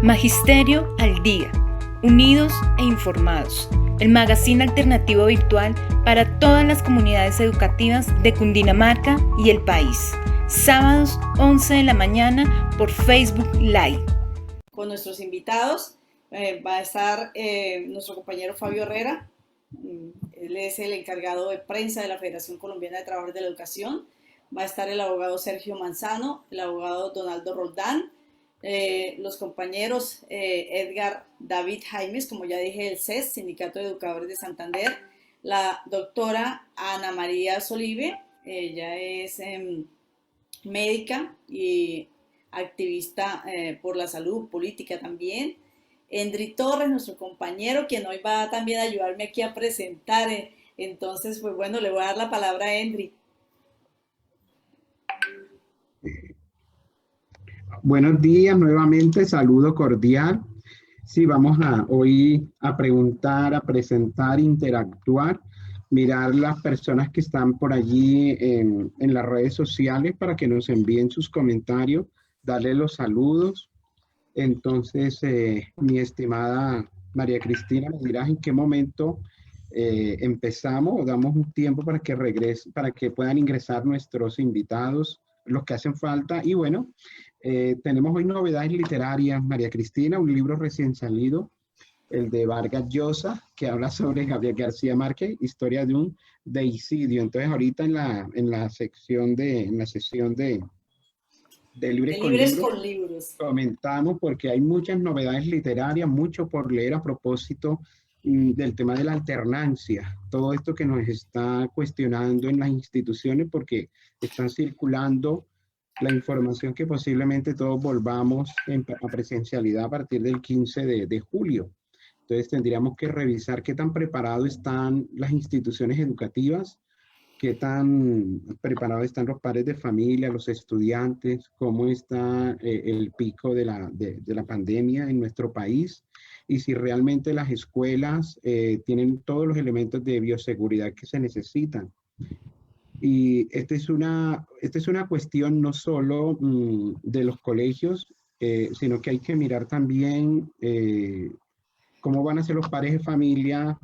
Magisterio al Día, unidos e informados, el magazine alternativo virtual para todas las comunidades educativas de Cundinamarca y el país. Sábados 11 de la mañana por Facebook Live. Con nuestros invitados va a estar nuestro compañero Fabio Herrera. Él es el encargado de prensa de la Federación Colombiana de Trabajadores de la Educación. Va a estar el abogado Sergio Manzano, el abogado Donaldo Roldán, los compañeros Edgar David Jaimes, como ya dije, del CES, Sindicato de Educadores de Santander, la doctora Ana María Solive, ella es médica y activista por la salud, política también. Endry Torres, nuestro compañero, quien hoy va también a ayudarme aquí a presentar. Entonces, pues bueno, le voy a dar la palabra a Endry. Buenos días, nuevamente, saludo cordial. Sí, vamos hoy a preguntar, a presentar, interactuar, mirar las personas que están por allí en las redes sociales para que nos envíen sus comentarios, darle los saludos. Entonces, mi estimada María Cristina, me dirás en qué momento empezamos o damos un tiempo para que regrese, para que puedan ingresar nuestros invitados, los que hacen falta. Y bueno, tenemos hoy novedades literarias, María Cristina, un libro recién salido, el de Vargas Llosa, que habla sobre Gabriel García Márquez, historia de un deicidio. Entonces, ahorita en la sesión de Libres con Libros, comentamos porque hay muchas novedades literarias, mucho por leer a propósito del tema de la alternancia, todo esto que nos está cuestionando en las instituciones porque están circulando la información que posiblemente todos volvamos a presencialidad a partir del 15 de julio. Entonces tendríamos que revisar qué tan preparados están las instituciones educativas, qué tan preparados están los padres de familia, los estudiantes, cómo está el pico de la pandemia en nuestro país y si realmente las escuelas tienen todos los elementos de bioseguridad que se necesitan. Y esta es una cuestión no solo de los colegios, sino que hay que mirar también cómo van a ser los padres de familia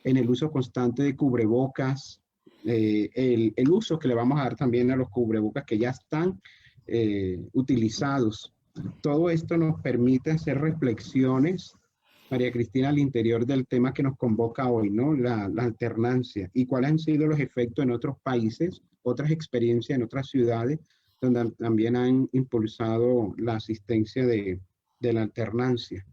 en el uso constante de cubrebocas, el uso que le vamos a dar también a los cubrebocas que ya están utilizados. Todo esto nos permite hacer reflexiones, María Cristina, al interior del tema que nos convoca hoy, ¿no? La alternancia. ¿Y cuáles han sido los efectos en otros países, otras experiencias en otras ciudades, donde también han impulsado la asistencia de la alternancia?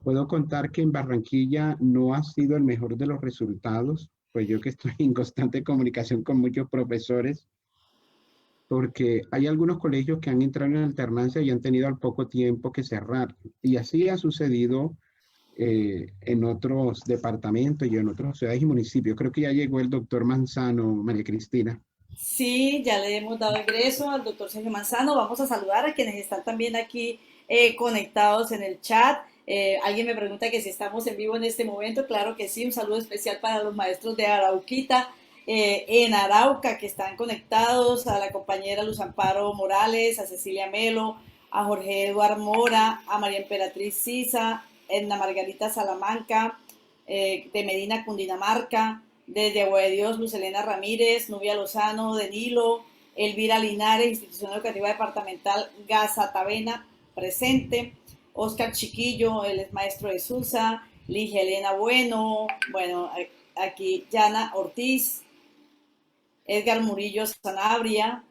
Puedo contar que en Barranquilla no ha sido el mejor de los resultados, pues yo que estoy en constante comunicación con muchos profesores, porque hay algunos colegios que han entrado en alternancia y han tenido al poco tiempo que cerrar. Y así ha sucedido en otros departamentos y en otras ciudades y municipios. Creo que ya llegó el doctor Manzano, María Cristina. Sí, ya le hemos dado ingreso al doctor Sergio Manzano. Vamos a saludar a quienes están también aquí conectados en el chat. Alguien me pregunta que si estamos en vivo en este momento. Claro que sí, un saludo especial para los maestros de Arauquita, en Arauca, que están conectados, a la compañera Luz Amparo Morales, a Cecilia Melo, a Jorge Eduardo Mora, a María Emperatriz Sisa, Edna Margarita Salamanca, de Medina, Cundinamarca, desde Agua de Dios, Luz Elena Ramírez, Nubia Lozano, de Nilo, Elvira Linares, Institución Educativa Departamental Gaza Tavena, presente, Oscar Chiquillo, él es maestro de Susa, Ligia Elena Bueno, aquí Yana Ortiz, Edgar Murillo Sanabria,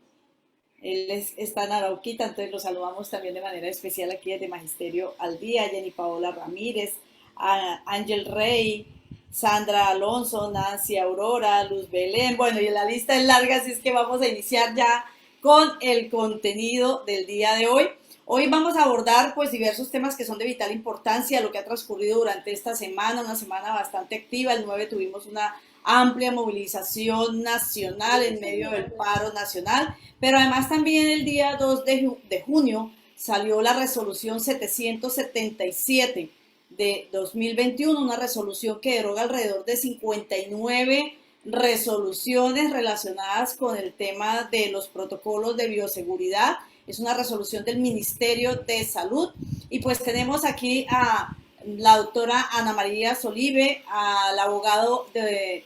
él está en Arauquita, entonces lo saludamos también de manera especial aquí desde Magisterio al Día, Jenny Paola Ramírez, Ángel Rey, Sandra Alonso, Nancy Aurora, Luz Belén, bueno, y la lista es larga, así es que vamos a iniciar ya con el contenido del día de hoy. Hoy vamos a abordar pues diversos temas que son de vital importancia, lo que ha transcurrido durante esta semana, una semana bastante activa. El 9 tuvimos una amplia movilización nacional en medio del paro nacional, pero además también el día 2 de junio salió la resolución 777 de 2021, una resolución que deroga alrededor de 59 resoluciones relacionadas con el tema de los protocolos de bioseguridad. Es una resolución del Ministerio de Salud Y pues tenemos aquí a la doctora Ana María Solive, al abogado de...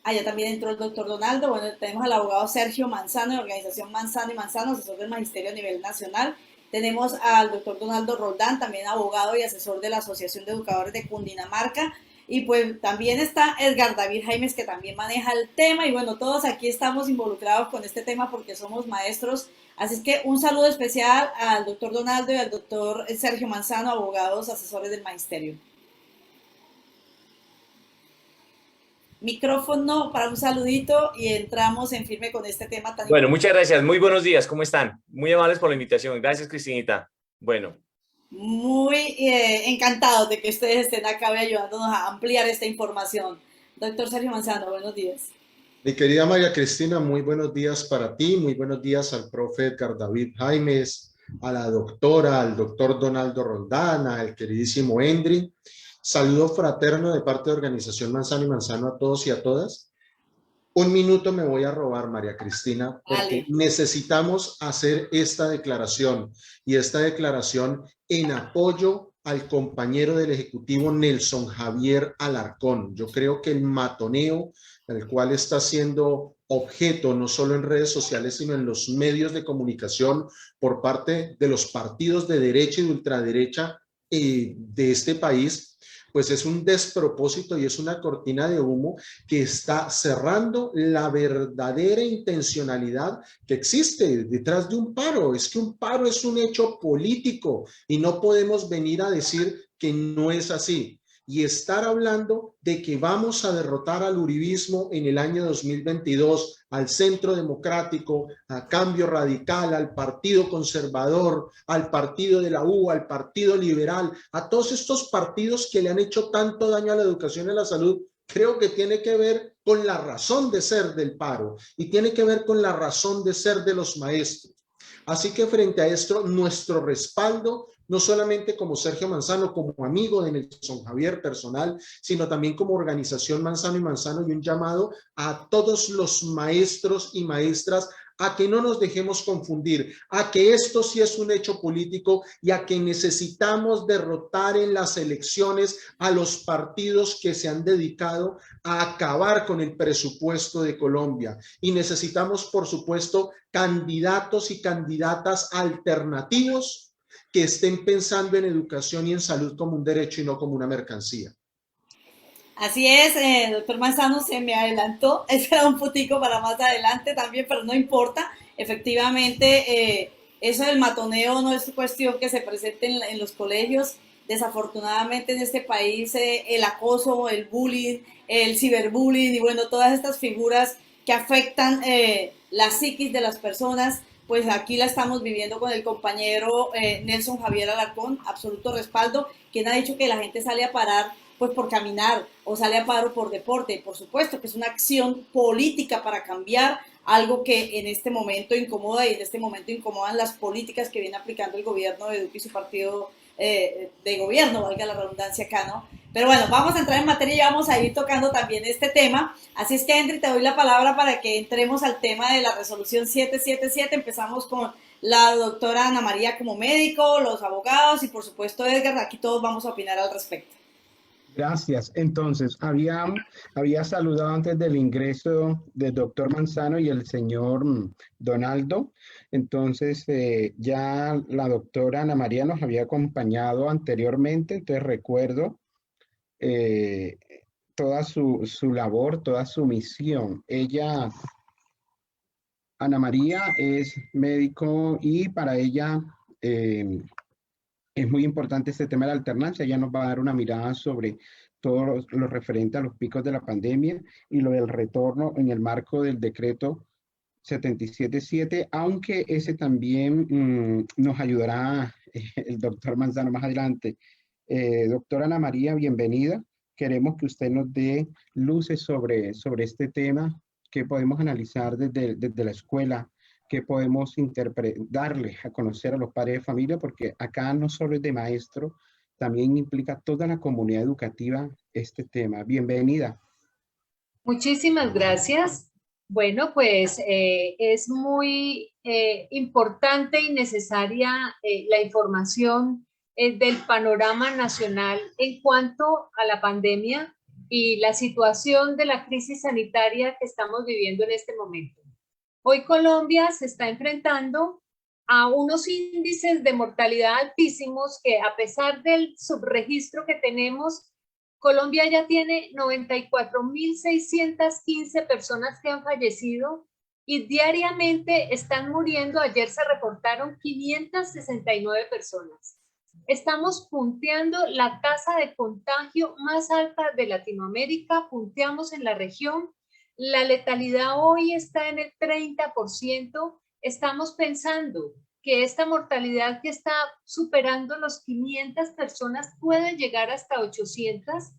Allá también entró el doctor Donaldo. Bueno, tenemos al abogado Sergio Manzano, de Organización Manzano y Manzano, asesor del Magisterio a nivel nacional. Tenemos al doctor Donaldo Roldán, también abogado y asesor de la Asociación de Educadores de Cundinamarca. Y pues también está Edgar David Jaimes, que también maneja el tema. Y bueno, todos aquí estamos involucrados con este tema porque somos maestros. Así es que un saludo especial al doctor Donaldo y al doctor Sergio Manzano, abogados asesores del Magisterio. Micrófono para un saludito y entramos en firme con este tema tan Bueno, importante. muchas gracias. Muy buenos días. ¿Cómo están? Muy amables por la invitación. Gracias, Cristinita. Bueno. Muy encantados de que ustedes estén acá ayudándonos a ampliar esta información. Doctor Sergio Manzano, buenos días. Mi querida María Cristina, muy buenos días para ti, muy buenos días al profe Edgar David Jaimes, a la doctora, al doctor Donaldo Roldán, al queridísimo Endri. Saludo fraterno de parte de Organización Manzano y Manzano a todos y a todas. Un minuto me voy a robar, María Cristina, porque necesitamos hacer esta declaración y esta declaración en apoyo al compañero del Ejecutivo Nelson Javier Alarcón. Yo creo que el matoneo el cual está siendo objeto no solo en redes sociales, sino en los medios de comunicación por parte de los partidos de derecha y de ultraderecha de este país, pues es un despropósito y es una cortina de humo que está cerrando la verdadera intencionalidad que existe detrás de un paro. Es que un paro es un hecho político y no podemos venir a decir que no es así. Y estar hablando de que vamos a derrotar al uribismo en el año 2022, al Centro Democrático, a Cambio Radical, al Partido Conservador, al Partido de la U, al Partido Liberal, a todos estos partidos que le han hecho tanto daño a la educación y a la salud, creo que tiene que ver con la razón de ser del paro y tiene que ver con la razón de ser de los maestros. Así que frente a esto, nuestro respaldo, no solamente como Sergio Manzano, como amigo de Nelson Javier personal, sino también como Organización Manzano y Manzano, y un llamado a todos los maestros y maestras a que no nos dejemos confundir, a que esto sí es un hecho político y a que necesitamos derrotar en las elecciones a los partidos que se han dedicado a acabar con el presupuesto de Colombia. Y necesitamos, por supuesto, candidatos y candidatas alternativos que estén pensando en educación y en salud como un derecho y no como una mercancía. Así es, doctor Manzano se me adelantó, ese era un putico para más adelante también, pero no importa, efectivamente eso del matoneo no es cuestión que se presente en los colegios. Desafortunadamente en este país el acoso, el bullying, el ciberbullying y bueno, todas estas figuras que afectan la psiquis de las personas, pues aquí la estamos viviendo con el compañero Nelson Javier Alarcón, absoluto respaldo, quien ha dicho que la gente sale a parar pues por caminar o sale a paro por deporte. Y por supuesto que es una acción política para cambiar algo que en este momento incomoda y en este momento incomodan las políticas que viene aplicando el gobierno de Duque y su partido de gobierno, valga la redundancia acá, ¿no? Pero bueno, vamos a entrar en materia y vamos a ir tocando también este tema. Así es que, Endri, te doy la palabra para que entremos al tema de la resolución 777. Empezamos con la doctora Ana María como médico, los abogados y por supuesto Edgar, aquí todos vamos a opinar al respecto. Gracias. Entonces, había saludado antes del ingreso del doctor Manzano y el señor Donaldo. Entonces, ya la doctora Ana María nos había acompañado anteriormente, entonces recuerdo toda su labor, toda su misión. Ella, Ana María, es médico y para ella es muy importante este tema de la alternancia. Ella nos va a dar una mirada sobre todo lo referente a los picos de la pandemia y lo del retorno en el marco del decreto 777, aunque ese también nos ayudará el doctor Manzano más adelante. Doctora Ana María, bienvenida. Queremos que usted nos dé luces sobre este tema, que podemos analizar desde la escuela, que podemos darle a conocer a los padres de familia, porque acá no solo es de maestro, también implica toda la comunidad educativa este tema. Bienvenida. Muchísimas gracias. Bueno, pues es muy importante y necesaria la información del panorama nacional en cuanto a la pandemia y la situación de la crisis sanitaria que estamos viviendo en este momento. Hoy Colombia se está enfrentando a unos índices de mortalidad altísimos que, a pesar del subregistro que tenemos, Colombia ya tiene 94.615 personas que han fallecido y diariamente están muriendo. Ayer se reportaron 569 personas. Estamos punteando la tasa de contagio más alta de Latinoamérica, punteamos en la región. La letalidad hoy está en el 30%. Estamos pensando que esta mortalidad que está superando los 500 personas puede llegar hasta 800.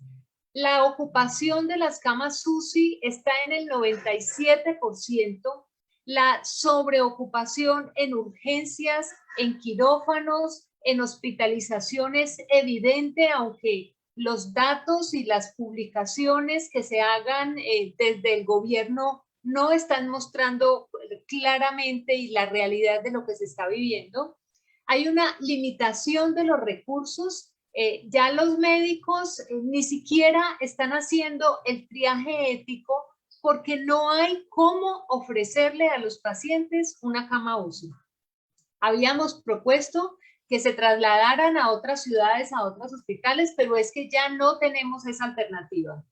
La ocupación de las camas UCI está en el 97%. La sobreocupación en urgencias, en quirófanos, en hospitalización es evidente, aunque los datos y las publicaciones que se hagan desde el gobierno no están mostrando claramente y la realidad de lo que se está viviendo. Hay una limitación de los recursos. Ya los médicos ni siquiera están haciendo el triaje ético porque no hay cómo ofrecerle a los pacientes una cama UCI. Habíamos propuesto que se trasladaran a otras ciudades, a otros hospitales, pero es que ya no tenemos esa alternativa.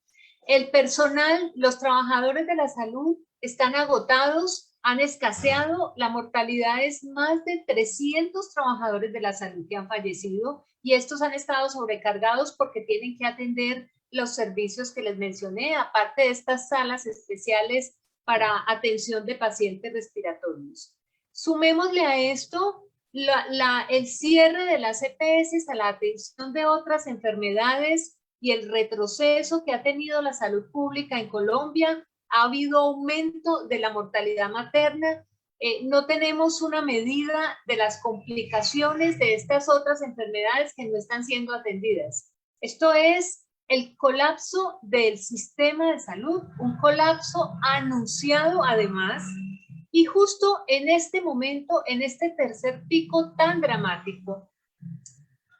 El personal, los trabajadores de la salud están agotados, han escaseado, la mortalidad es más de 300 trabajadores de la salud que han fallecido y estos han estado sobrecargados porque tienen que atender los servicios que les mencioné, aparte de estas salas especiales para atención de pacientes respiratorios. Sumémosle a esto el cierre de las EPS a la atención de otras enfermedades y el retroceso que ha tenido la salud pública en Colombia. Ha habido aumento de la mortalidad materna. No tenemos una medida de las complicaciones de estas otras enfermedades que no están siendo atendidas. Esto es el colapso del sistema de salud, un colapso anunciado además. Y justo en este momento, en este tercer pico tan dramático,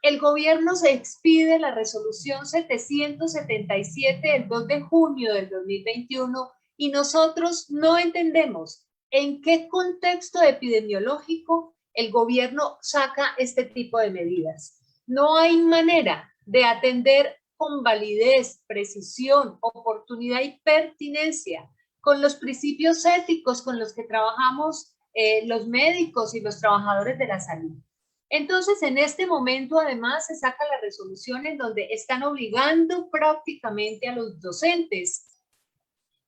el gobierno se expide la resolución 777 del 2 de junio del 2021 y nosotros no entendemos en qué contexto epidemiológico el gobierno saca este tipo de medidas. No hay manera de atender con validez, precisión, oportunidad y pertinencia con los principios éticos con los que trabajamos los médicos y los trabajadores de la salud. Entonces, en este momento, además, se saca la resolución en donde están obligando prácticamente a los docentes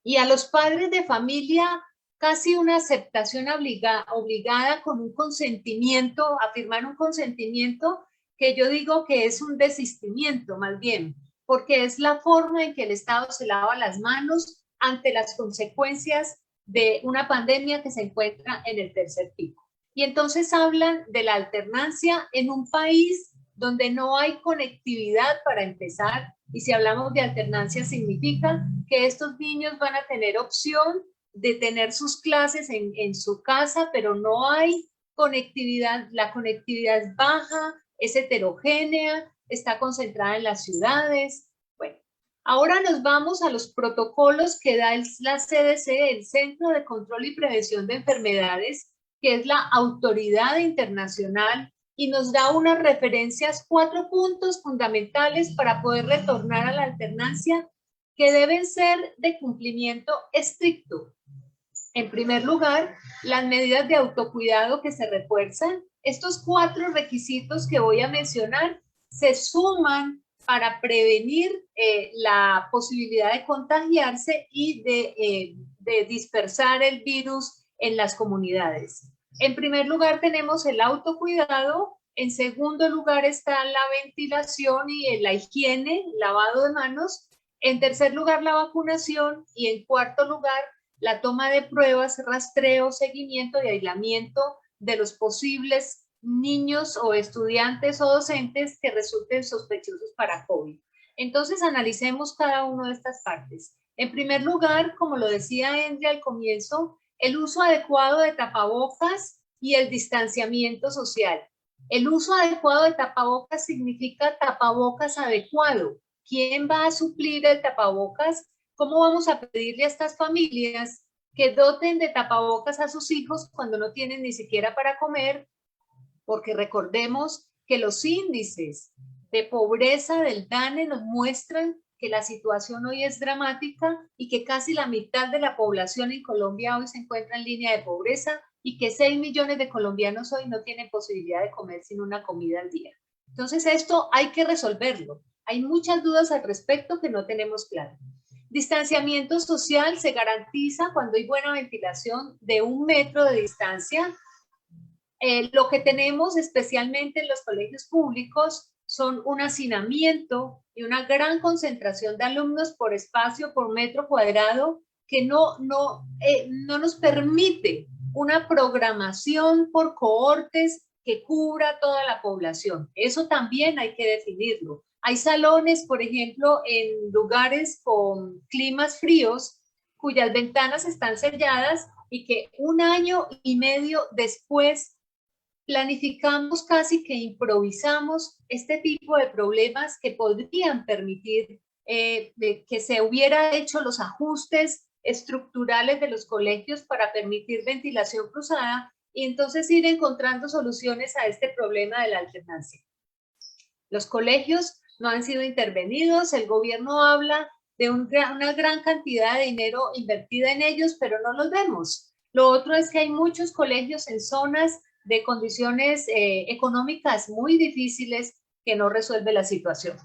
y a los padres de familia casi una aceptación obligada con un consentimiento, afirmar un consentimiento que yo digo que es un desistimiento más bien, porque es la forma en que el Estado se lava las manos ante las consecuencias de una pandemia que se encuentra en el tercer pico. Y entonces hablan de la alternancia en un país donde no hay conectividad para empezar, y si hablamos de alternancia significa que estos niños van a tener opción de tener sus clases en su casa, pero no hay conectividad, la conectividad es baja, es heterogénea, está concentrada en las ciudades. Bueno, ahora nos vamos a los protocolos que da la CDC, el Centro de Control y Prevención de Enfermedades, que es la autoridad internacional, y nos da unas referencias, 4 puntos fundamentales para poder retornar a la alternancia que deben ser de cumplimiento estricto. En primer lugar, las medidas de autocuidado que se refuerzan. Estos 4 requisitos que voy a mencionar se suman para prevenir la posibilidad de contagiarse y de dispersar el virus en las comunidades. En primer lugar tenemos el autocuidado, en segundo lugar está la ventilación y la higiene, lavado de manos, en tercer lugar la vacunación y en cuarto lugar la toma de pruebas, rastreo, seguimiento y aislamiento de los posibles niños o estudiantes o docentes que resulten sospechosos para COVID. Entonces analicemos cada una de estas partes. En primer lugar, como lo decía Henry al comienzo, el uso adecuado de tapabocas y el distanciamiento social. El uso adecuado de tapabocas significa tapabocas adecuado. ¿Quién va a suplir el tapabocas? ¿Cómo vamos a pedirle a estas familias que doten de tapabocas a sus hijos cuando no tienen ni siquiera para comer? Porque recordemos que los índices de pobreza del DANE nos muestran que la situación hoy es dramática y que casi la mitad de la población en Colombia hoy se encuentra en línea de pobreza y que 6 millones de colombianos hoy no tienen posibilidad de comer sin una comida al día. Entonces esto hay que resolverlo. Hay muchas dudas al respecto que no tenemos claro. Distanciamiento social se garantiza cuando hay buena ventilación de 1 metro de distancia. Lo que tenemos especialmente en los colegios públicos son un hacinamiento y una gran concentración de alumnos por espacio, por metro cuadrado, que no nos permite una programación por cohortes que cubra toda la población. Eso también hay que definirlo. Hay salones, por ejemplo, en lugares con climas fríos, cuyas ventanas están selladas y que 1 año y medio después planificamos, casi que improvisamos este tipo de problemas que podrían permitir que se hubiera hecho los ajustes estructurales de los colegios para permitir ventilación cruzada y entonces ir encontrando soluciones a este problema de la alternancia. Los colegios no han sido intervenidos, el gobierno habla de una gran cantidad de dinero invertida en ellos, pero no los vemos. Lo otro es que hay muchos colegios en zonas de condiciones económicas muy difíciles que no resuelve la situación.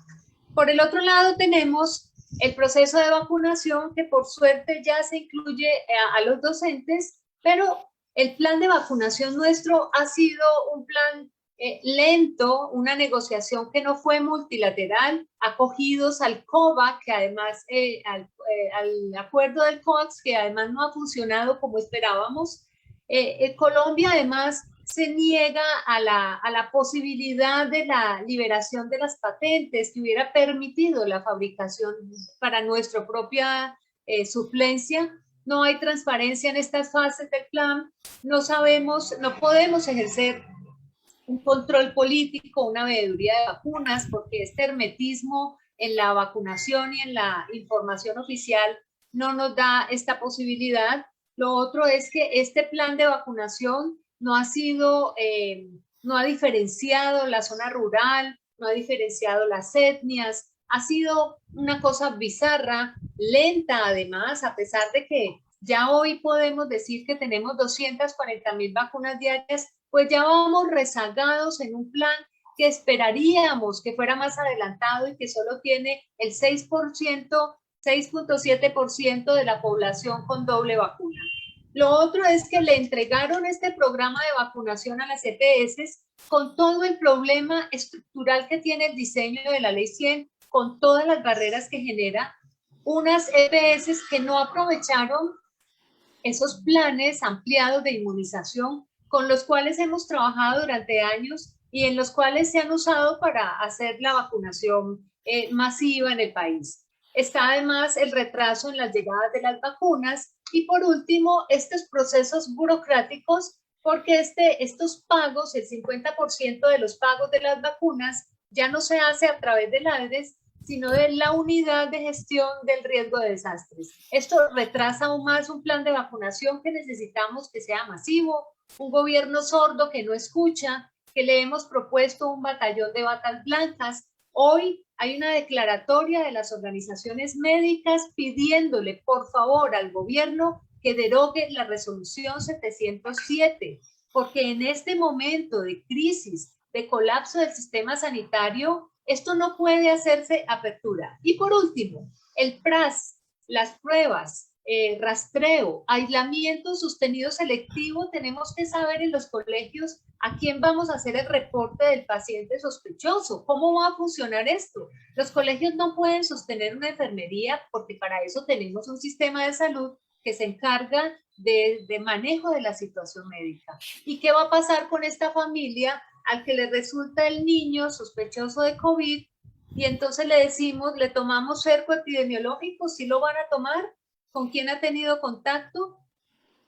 Por el otro lado tenemos el proceso de vacunación que por suerte ya se incluye a los docentes, pero el plan de vacunación nuestro ha sido un plan lento, una negociación que no fue multilateral, acogidos al COVAX, que además, al acuerdo del COVAX, que además no ha funcionado como esperábamos. Colombia además se niega a la posibilidad de la liberación de las patentes que hubiera permitido la fabricación para nuestra propia suplencia. No hay transparencia en estas fases del plan, no podemos ejercer un control político, una veeduría de vacunas, porque este hermetismo en la vacunación y en la información oficial no nos da esta posibilidad. Lo otro es que este plan de vacunación no ha diferenciado la zona rural, no ha diferenciado las etnias, ha sido una cosa bizarra, lenta además, a pesar de que ya hoy podemos decir que tenemos 240.000 vacunas diarias, pues ya vamos rezagados en un plan que esperaríamos que fuera más adelantado y que solo tiene el 6.7% de la población con doble vacuna. Lo otro es que le entregaron este programa de vacunación a las EPS con todo el problema estructural que tiene el diseño de la Ley 100, con todas las barreras que genera, unas EPS que no aprovecharon esos planes ampliados de inmunización con los cuales hemos trabajado durante años y en los cuales se han usado para hacer la vacunación masiva en el país. Está además el retraso en las llegadas de las vacunas y por último estos procesos burocráticos porque estos pagos, el 50% de los pagos de las vacunas ya no se hace a través del ADRES, sino de la unidad de gestión del riesgo de desastres. Esto retrasa aún más un plan de vacunación que necesitamos que sea masivo, un gobierno sordo que no escucha, que le hemos propuesto un batallón de batas blancas. Hoy hay una declaratoria de las organizaciones médicas pidiéndole por favor al gobierno que derogue la resolución 707, porque en este momento de crisis, de colapso del sistema sanitario, esto no puede hacerse apertura. Y por último, el PRAS, las pruebas, rastreo, aislamiento sostenido selectivo, tenemos que saber en los colegios a quién vamos a hacer el reporte del paciente sospechoso. ¿Cómo va a funcionar esto? Los colegios no pueden sostener una enfermería porque para eso tenemos un sistema de salud que se encarga de manejo de la situación médica. ¿Y qué va a pasar con esta familia al que le resulta el niño sospechoso de COVID y entonces le decimos, le tomamos cerco epidemiológico? ¿Sí lo van a tomar? ¿Con quién ha tenido contacto?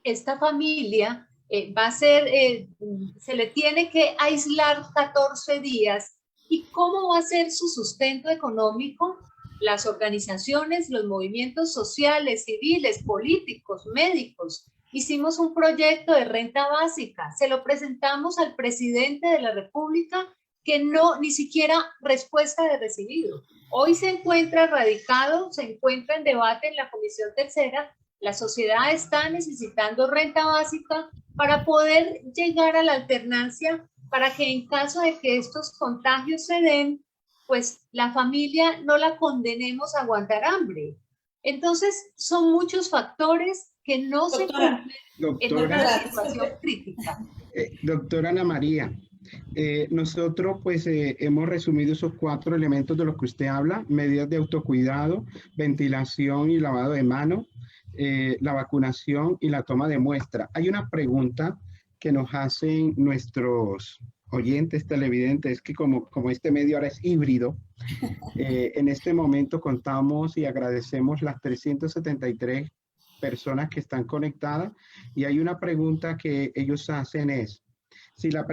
Esta familia se le tiene que aislar 14 días. ¿Y cómo va a ser su sustento económico? Las organizaciones, los movimientos sociales, civiles, políticos, médicos, hicimos un proyecto de renta básica, se lo presentamos al presidente de la República, que ni siquiera respuesta de recibido. Hoy se encuentra radicado, se encuentra en debate en la Comisión Tercera. La sociedad está necesitando renta básica para poder llegar a la alternancia, para que en caso de que estos contagios se den, pues la familia no la condenemos a aguantar hambre. Entonces, son muchos factores que no se cumplen en una situación crítica. Doctora Ana María, nosotros pues hemos resumido esos 4 elementos de los que usted habla: medidas de autocuidado, ventilación y lavado de manos, la vacunación y la toma de muestra. Hay una pregunta que nos hacen nuestros oyentes televidentes, que como este medio ahora es híbrido, en este momento contamos y agradecemos las 373 personas que están conectadas, y hay una pregunta que ellos hacen es: si la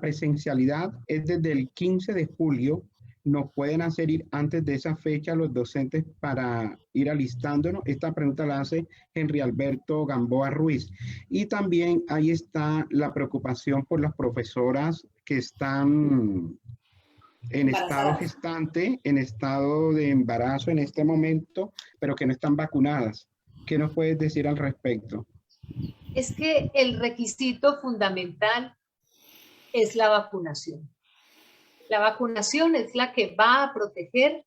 presencialidad es desde el 15 de julio, ¿nos pueden hacer ir antes de esa fecha los docentes para ir alistándonos? Esta pregunta la hace Henry Alberto Gamboa Ruiz. Y también ahí está la preocupación por las profesoras que están en estado gestante, en estado de embarazo en este momento, pero que no están vacunadas. ¿Qué nos puedes decir al respecto? Es que el requisito fundamental es la vacunación. La vacunación es la que va a proteger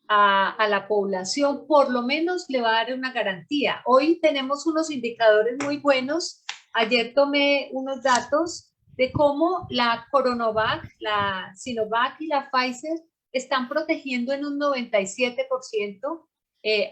a la población, por lo menos le va a dar una garantía. Hoy tenemos unos indicadores muy buenos. Ayer tomé unos datos de cómo la Coronavac, la Sinovac y la Pfizer están protegiendo en un 97%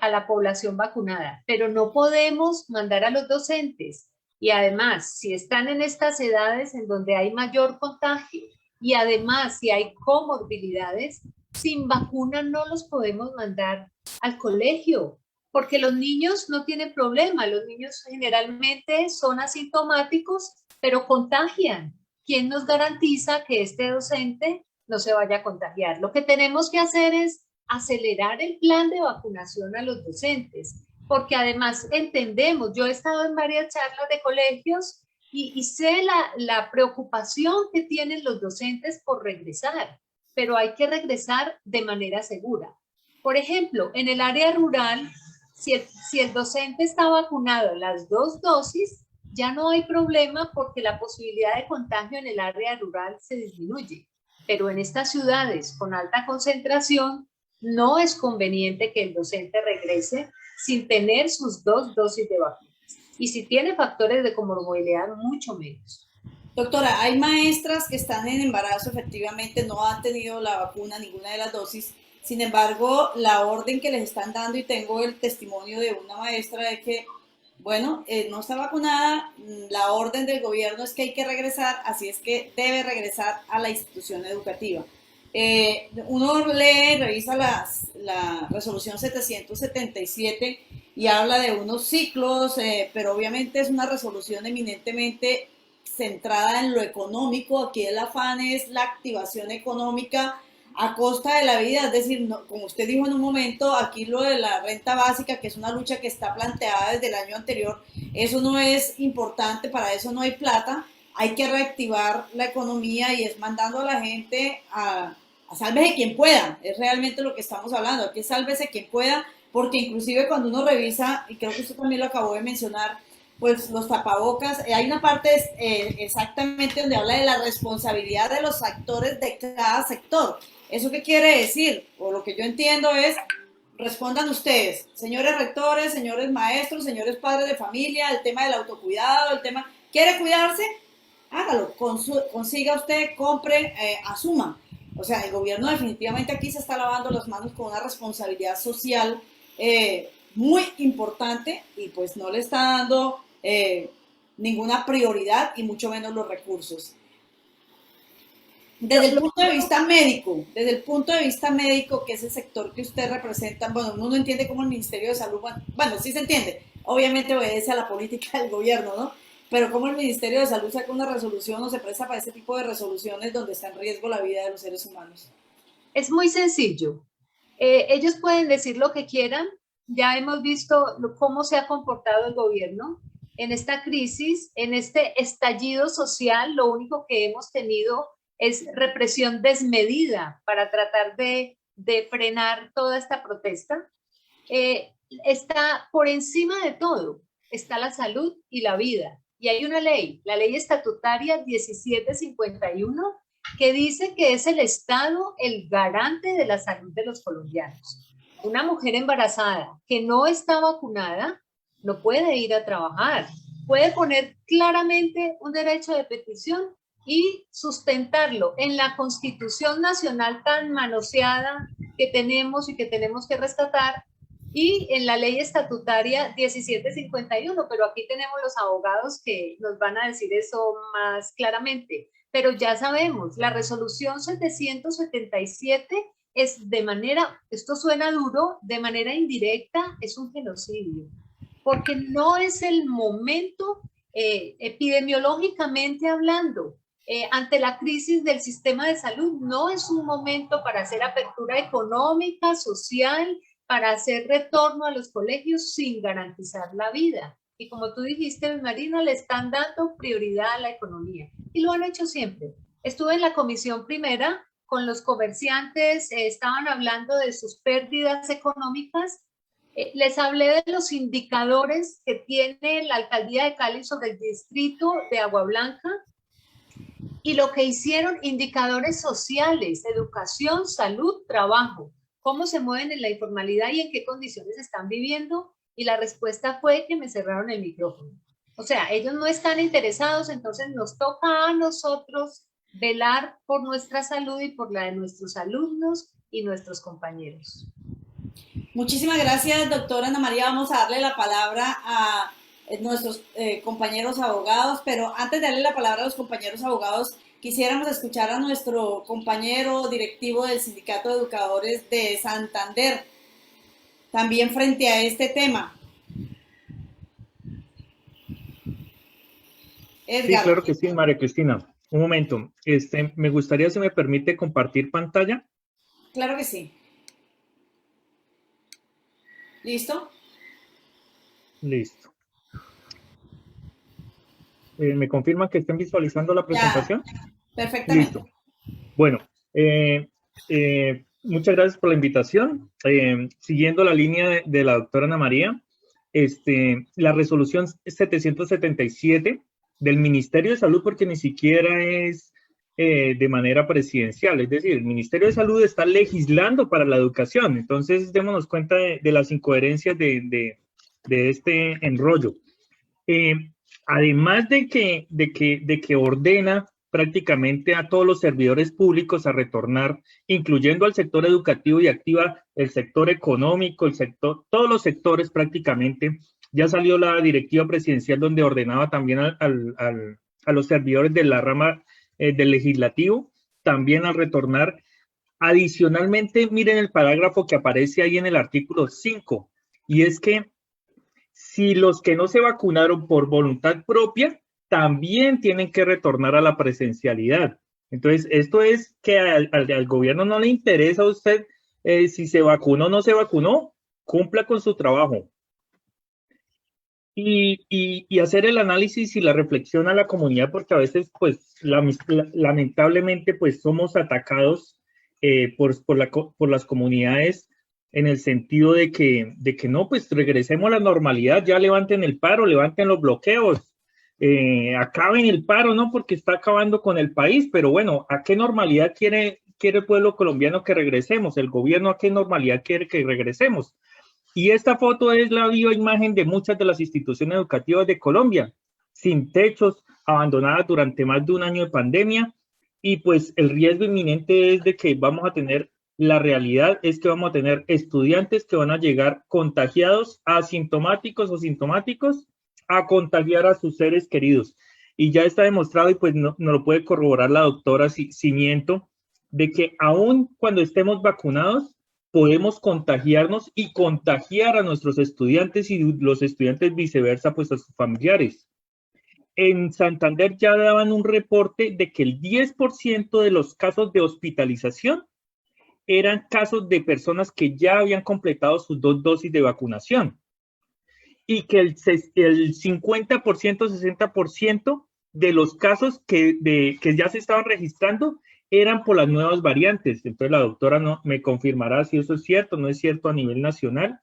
a la población vacunada, pero no podemos mandar a los docentes. Y además, si están en estas edades en donde hay mayor contagio, y además si hay comorbilidades, sin vacuna no los podemos mandar al colegio, porque los niños no tienen problema. Los niños generalmente son asintomáticos, pero contagian. ¿Quién nos garantiza que este docente no se vaya a contagiar? Lo que tenemos que hacer es acelerar el plan de vacunación a los docentes, porque además entendemos, yo he estado en varias charlas de colegios y sé la preocupación que tienen los docentes por regresar, pero hay que regresar de manera segura. Por ejemplo, en el área rural, si el docente está vacunado las 2 dosis, ya no hay problema porque la posibilidad de contagio en el área rural se disminuye. Pero en estas ciudades con alta concentración, no es conveniente que el docente regrese sin tener sus 2 dosis de vacunas. Y si tiene factores de comorbilidad, mucho menos. Doctora, hay maestras que están en embarazo, efectivamente no han tenido la vacuna, ninguna de las dosis. Sin embargo, la orden que les están dando, y tengo el testimonio de una maestra de que, bueno, no está vacunada, la orden del gobierno es que hay que regresar, así es que debe regresar a la institución educativa. Uno lee, revisa la resolución 777 y habla de unos ciclos, pero obviamente es una resolución eminentemente centrada en lo económico. Aquí el afán es la activación económica a costa de la vida, es decir, no, como usted dijo en un momento, aquí lo de la renta básica, que es una lucha que está planteada desde el año anterior, eso no es importante, para eso no hay plata, hay que reactivar la economía y es mandando a la gente a sálvese quien pueda, es realmente lo que estamos hablando, aquí es sálvese quien pueda, porque inclusive cuando uno revisa, y creo que usted también lo acabó de mencionar, pues los tapabocas, hay una parte exactamente donde habla de la responsabilidad de los actores de cada sector. ¿Eso qué quiere decir? O lo que yo entiendo es, respondan ustedes, señores rectores, señores maestros, señores padres de familia, el tema del autocuidado, el tema, ¿quiere cuidarse? Hágalo, consiga usted, compre, asuma. O sea, el gobierno definitivamente aquí se está lavando las manos con una responsabilidad social muy importante y pues no le está dando ninguna prioridad y mucho menos los recursos. Desde el punto de vista médico, que es el sector que usted representa, bueno, uno no entiende cómo el Ministerio de Salud, bueno, sí se entiende, obviamente obedece a la política del gobierno, ¿no? pero ¿cómo el Ministerio de Salud saca una resolución o se presta para este tipo de resoluciones donde está en riesgo la vida de los seres humanos? Es muy sencillo. Ellos pueden decir lo que quieran. Ya hemos visto cómo se ha comportado el gobierno en esta crisis, en este estallido social. Lo único que hemos tenido es represión desmedida para tratar de frenar toda esta protesta. Está por encima de todo, está la salud y la vida. Y hay una ley, la ley estatutaria 1751, que dice que es el Estado el garante de la salud de los colombianos. Una mujer embarazada que no está vacunada no puede ir a trabajar, puede poner claramente un derecho de petición y sustentarlo en la Constitución Nacional tan manoseada que tenemos y que tenemos que rescatar, y en la ley estatutaria 1751, pero aquí tenemos los abogados que nos van a decir eso más claramente. Pero ya sabemos, la resolución 777 es de manera, esto suena duro, de manera indirecta es un genocidio, porque no es el momento epidemiológicamente hablando. Ante la crisis del sistema de salud, no es un momento para hacer apertura económica, social, para hacer retorno a los colegios sin garantizar la vida. Y como tú dijiste, Marina, le están dando prioridad a la economía. Y lo han hecho siempre. Estuve en la comisión primera con los comerciantes, estaban hablando de sus pérdidas económicas. Les hablé de los indicadores que tiene la alcaldía de Cali sobre el distrito de Agua Blanca. Y lo que hicieron, indicadores sociales, educación, salud, trabajo. Cómo se mueven en la informalidad y en qué condiciones están viviendo, y la respuesta fue que me cerraron el micrófono. O sea, ellos no están interesados, entonces nos toca a nosotros velar por nuestra salud y por la de nuestros alumnos y nuestros compañeros. Muchísimas gracias, doctora Ana María. Vamos a darle la palabra a nuestros compañeros abogados, pero antes de darle la palabra a los compañeros abogados, quisiéramos escuchar a nuestro compañero directivo del Sindicato de Educadores de Santander, también frente a este tema. Edgar. Sí, claro que sí, María Cristina. Un momento, me gustaría, si me permite, compartir pantalla. Claro que sí. ¿Listo? Listo. ¿Me confirman que estén visualizando la presentación? Ya, perfectamente. Listo. Bueno, muchas gracias por la invitación. Siguiendo la línea de la doctora Ana María, la resolución 777 del Ministerio de Salud, porque ni siquiera es de manera presidencial, es decir, el Ministerio de Salud está legislando para la educación. Entonces, démonos cuenta de las incoherencias de este enrollo. Además de que ordena prácticamente a todos los servidores públicos a retornar, incluyendo al sector educativo, y activa el sector económico, todos los sectores prácticamente. Ya salió la directiva presidencial donde ordenaba también a los servidores de la rama del legislativo también a retornar. Adicionalmente, miren el parágrafo que aparece ahí en el artículo 5, y es que si los que no se vacunaron por voluntad propia, también tienen que retornar a la presencialidad. Entonces, esto es que al gobierno no le interesa a usted si se vacunó o no se vacunó, cumpla con su trabajo. Y hacer el análisis y la reflexión a la comunidad, porque a veces, pues, lamentablemente, pues, somos atacados por las comunidades, en el sentido de que no, pues regresemos a la normalidad, ya levanten el paro, levanten los bloqueos, acaben el paro, ¿no? Porque está acabando con el país, pero bueno, ¿a qué normalidad quiere el pueblo colombiano que regresemos? ¿El gobierno a qué normalidad quiere que regresemos? Y esta foto es la viva imagen de muchas de las instituciones educativas de Colombia, sin techos, abandonadas durante más de un año de pandemia, y pues el riesgo inminente es de que vamos a tener, la realidad es que vamos a tener estudiantes que van a llegar contagiados, asintomáticos o sintomáticos, a contagiar a sus seres queridos. Y ya está demostrado, y pues no lo puede corroborar la doctora Cimiento, de que aún cuando estemos vacunados, podemos contagiarnos y contagiar a nuestros estudiantes, y los estudiantes viceversa, pues a sus familiares. en Santander ya daban un reporte de que el 10% de los casos de hospitalización eran casos de personas que ya habían completado sus 2 dosis de vacunación y que el 50%, 60% de los casos que ya se estaban registrando eran por las nuevas variantes. Entonces la doctora me confirmará si eso es cierto, no es cierto a nivel nacional,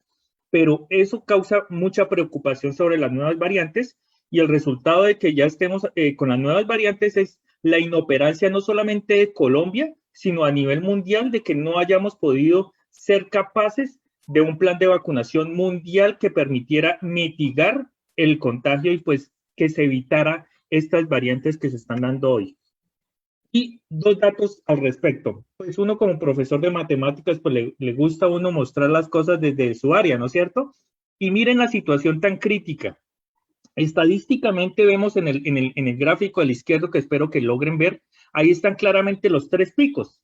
pero eso causa mucha preocupación sobre las nuevas variantes y el resultado de que ya estemos con las nuevas variantes es la inoperancia no solamente de Colombia, sino a nivel mundial, de que no hayamos podido ser capaces de un plan de vacunación mundial que permitiera mitigar el contagio y pues que se evitara estas variantes que se están dando hoy. Y 2 datos al respecto. Pues uno como profesor de matemáticas, pues le gusta a uno mostrar las cosas desde su área, ¿no es cierto? Y miren la situación tan crítica. Estadísticamente vemos en el gráfico del izquierdo, que espero que logren ver, ahí están claramente los 3 picos.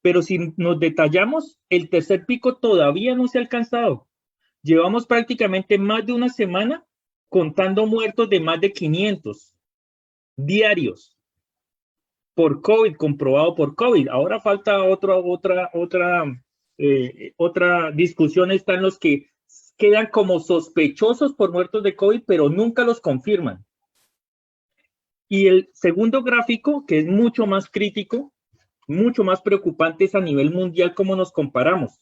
Pero si nos detallamos, el tercer pico todavía no se ha alcanzado. Llevamos prácticamente más de una semana contando muertos de más de 500 diarios por COVID, comprobado por COVID. Ahora falta otra discusión, están los que quedan como sospechosos por muertos de COVID, pero nunca los confirman. Y el segundo gráfico, que es mucho más crítico, mucho más preocupante, es a nivel mundial cómo nos comparamos.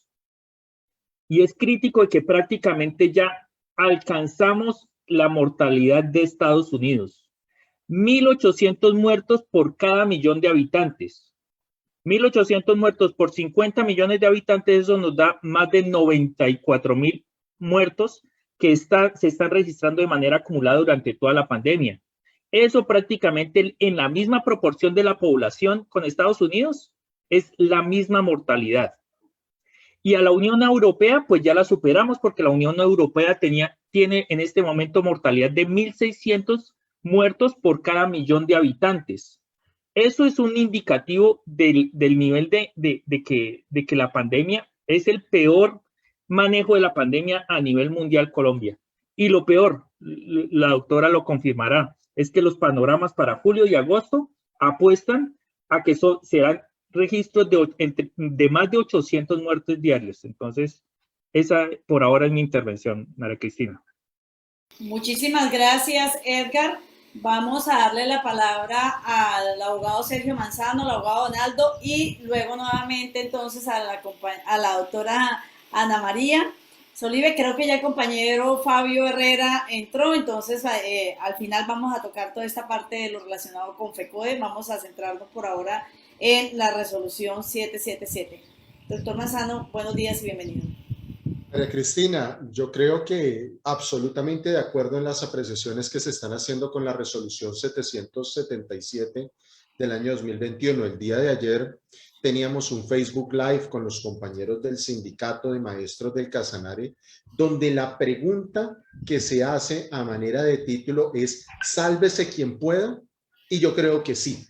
Y es crítico que prácticamente ya alcanzamos la mortalidad de Estados Unidos. 1.800 muertos por cada millón de habitantes. 1.800 muertos por 50 millones de habitantes, eso nos da más de 94.000 muertos que se están registrando de manera acumulada durante toda la pandemia. Eso prácticamente en la misma proporción de la población con Estados Unidos es la misma mortalidad. Y a la Unión Europea pues ya la superamos porque la Unión Europea tiene en este momento mortalidad de 1.600 muertos por cada millón de habitantes. Eso es un indicativo del nivel de que la pandemia es el peor manejo de la pandemia a nivel mundial Colombia. Y lo peor, la doctora lo confirmará, es que los panoramas para julio y agosto apuestan a que serán registros de más de 800 muertes diarios. Entonces, esa por ahora es mi intervención, María Cristina. Muchísimas gracias, Edgar. Vamos a darle la palabra al abogado Sergio Manzano, al abogado Donaldo y luego nuevamente entonces a la doctora Ana María Solive. Creo que ya el compañero Fabio Herrera entró, entonces al final vamos a tocar toda esta parte de lo relacionado con FECODE. Vamos a centrarnos por ahora en la resolución 777. Doctor Manzano, buenos días y bienvenido. María Cristina, yo creo que absolutamente de acuerdo en las apreciaciones que se están haciendo con la resolución 777 del año 2021. El día de ayer teníamos un Facebook Live con los compañeros del Sindicato de Maestros del Casanare, donde la pregunta que se hace a manera de título es «Sálvese quien pueda», y yo creo que sí.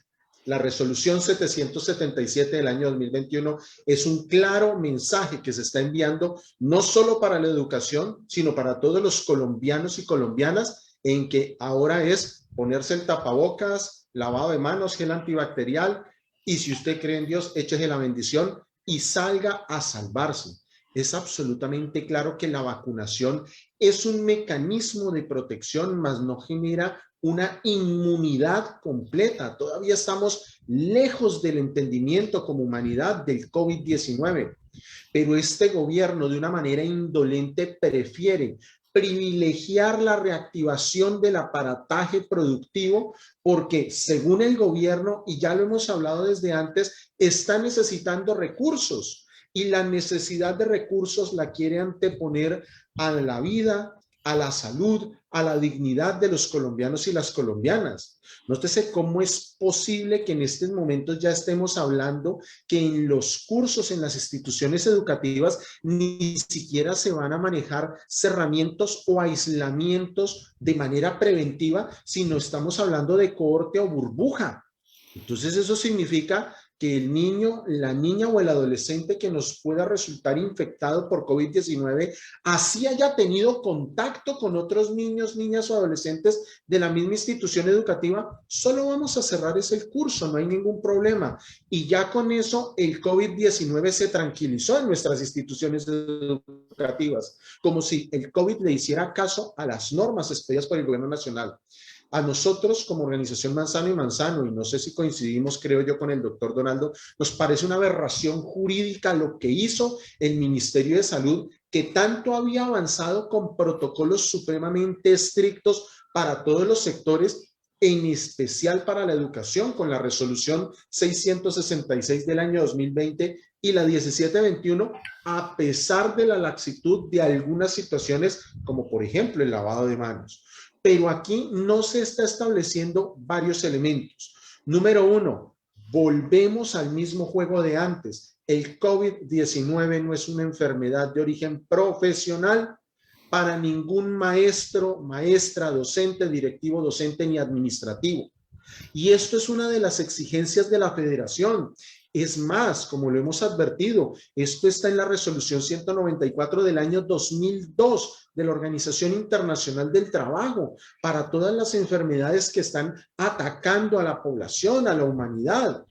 La resolución 777 del año 2021 es un claro mensaje que se está enviando no solo para la educación, sino para todos los colombianos y colombianas, en que ahora es ponerse el tapabocas, lavado de manos, gel antibacterial, y si usted cree en Dios, échese la bendición y salga a salvarse. Es absolutamente claro que la vacunación es un mecanismo de protección, mas no genera una inmunidad completa. Todavía estamos lejos del entendimiento como humanidad del COVID-19, pero este gobierno de una manera indolente prefiere privilegiar la reactivación del aparataje productivo porque, según el gobierno, y ya lo hemos hablado desde antes, está necesitando recursos y la necesidad de recursos la quiere anteponer a la vida, a la salud, a la dignidad de los colombianos y las colombianas. Nótese cómo es posible que en estos momentos ya estemos hablando que en los cursos, en las instituciones educativas, ni siquiera se van a manejar cerramientos o aislamientos de manera preventiva, sino estamos hablando de cohorte o burbuja. Entonces eso significa que el niño, la niña o el adolescente que nos pueda resultar infectado por COVID-19, así haya tenido contacto con otros niños, niñas o adolescentes de la misma institución educativa, solo vamos a cerrar ese curso, no hay ningún problema. Y ya con eso el COVID-19 se tranquilizó en nuestras instituciones educativas, como si el COVID le hiciera caso a las normas expedidas por el gobierno nacional. A nosotros como organización Manzano y Manzano, y no sé si coincidimos, creo yo, con el doctor Donaldo, nos parece una aberración jurídica lo que hizo el Ministerio de Salud, que tanto había avanzado con protocolos supremamente estrictos para todos los sectores, en especial para la educación, con la resolución 666 del año 2020 y la 1721, a pesar de la laxitud de algunas situaciones, como por ejemplo el lavado de manos. Pero aquí no se está estableciendo varios elementos. Número uno, volvemos al mismo juego de antes. El COVID-19 no es una enfermedad de origen profesional para ningún maestro, maestra, docente, directivo, docente ni administrativo. Y esto es una de las exigencias de la federación. Es más, como lo hemos advertido, esto está en la resolución 194 del año 2002 de la Organización Internacional del Trabajo para todas las enfermedades que están atacando a la población, a la humanidad.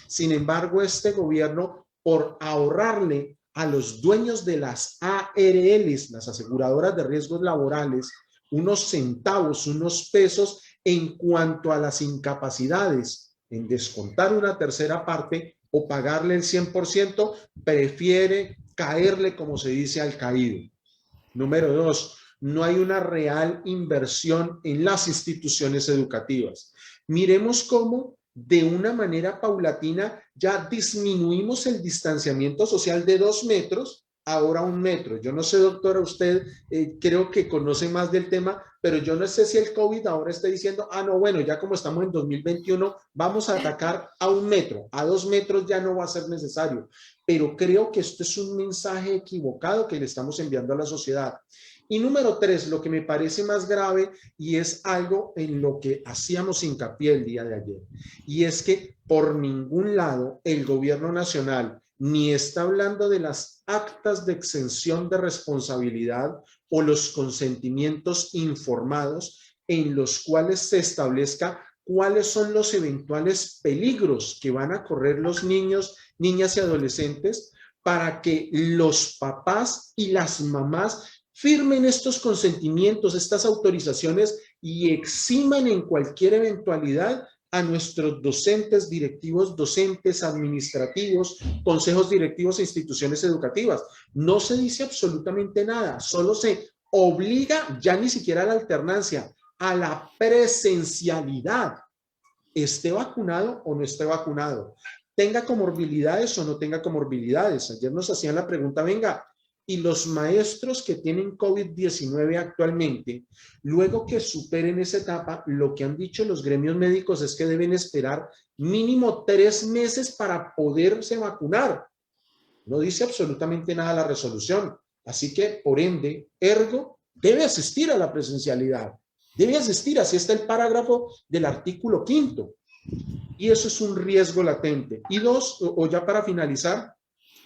Sin embargo, este gobierno, por ahorrarle a los dueños de las ARLs, las aseguradoras de riesgos laborales, unos centavos, unos pesos en cuanto a las incapacidades, en descontar una tercera parte o pagarle el 100%, prefiere caerle, como se dice, al caído. Número dos, no hay una real inversión en las instituciones educativas. Miremos cómo de una manera paulatina ya disminuimos el distanciamiento social de 2 metros, ahora 1 metro. Yo no sé, doctora, usted creo que conoce más del tema, pero yo no sé si el COVID ahora está diciendo, no, bueno, ya como estamos en 2021, vamos a atacar a 1 metro, a 2 metros ya no va a ser necesario. Pero creo que esto es un mensaje equivocado que le estamos enviando a la sociedad. Y número 3, lo que me parece más grave, y es algo en lo que hacíamos hincapié el día de ayer, y es que por ningún lado el gobierno nacional ni está hablando de las actas de exención de responsabilidad o los consentimientos informados en los cuales se establezca cuáles son los eventuales peligros que van a correr los niños, niñas y adolescentes para que los papás y las mamás firmen estos consentimientos, estas autorizaciones y eximan en cualquier eventualidad a nuestros docentes, directivos, docentes, administrativos, consejos directivos e instituciones educativas. No se dice absolutamente nada, solo se obliga, ya ni siquiera a la alternancia, a la presencialidad, esté vacunado o no esté vacunado, tenga comorbilidades o no tenga comorbilidades. Ayer nos hacían la pregunta, venga, y los maestros que tienen COVID-19 actualmente, luego que superen esa etapa, lo que han dicho los gremios médicos es que deben esperar mínimo 3 meses para poderse vacunar. No dice absolutamente nada la resolución. Así que, por ende, ergo, debe asistir a la presencialidad. Debe asistir, así está el parágrafo del artículo 5º. Y eso es un riesgo latente. Y 2, o ya para finalizar,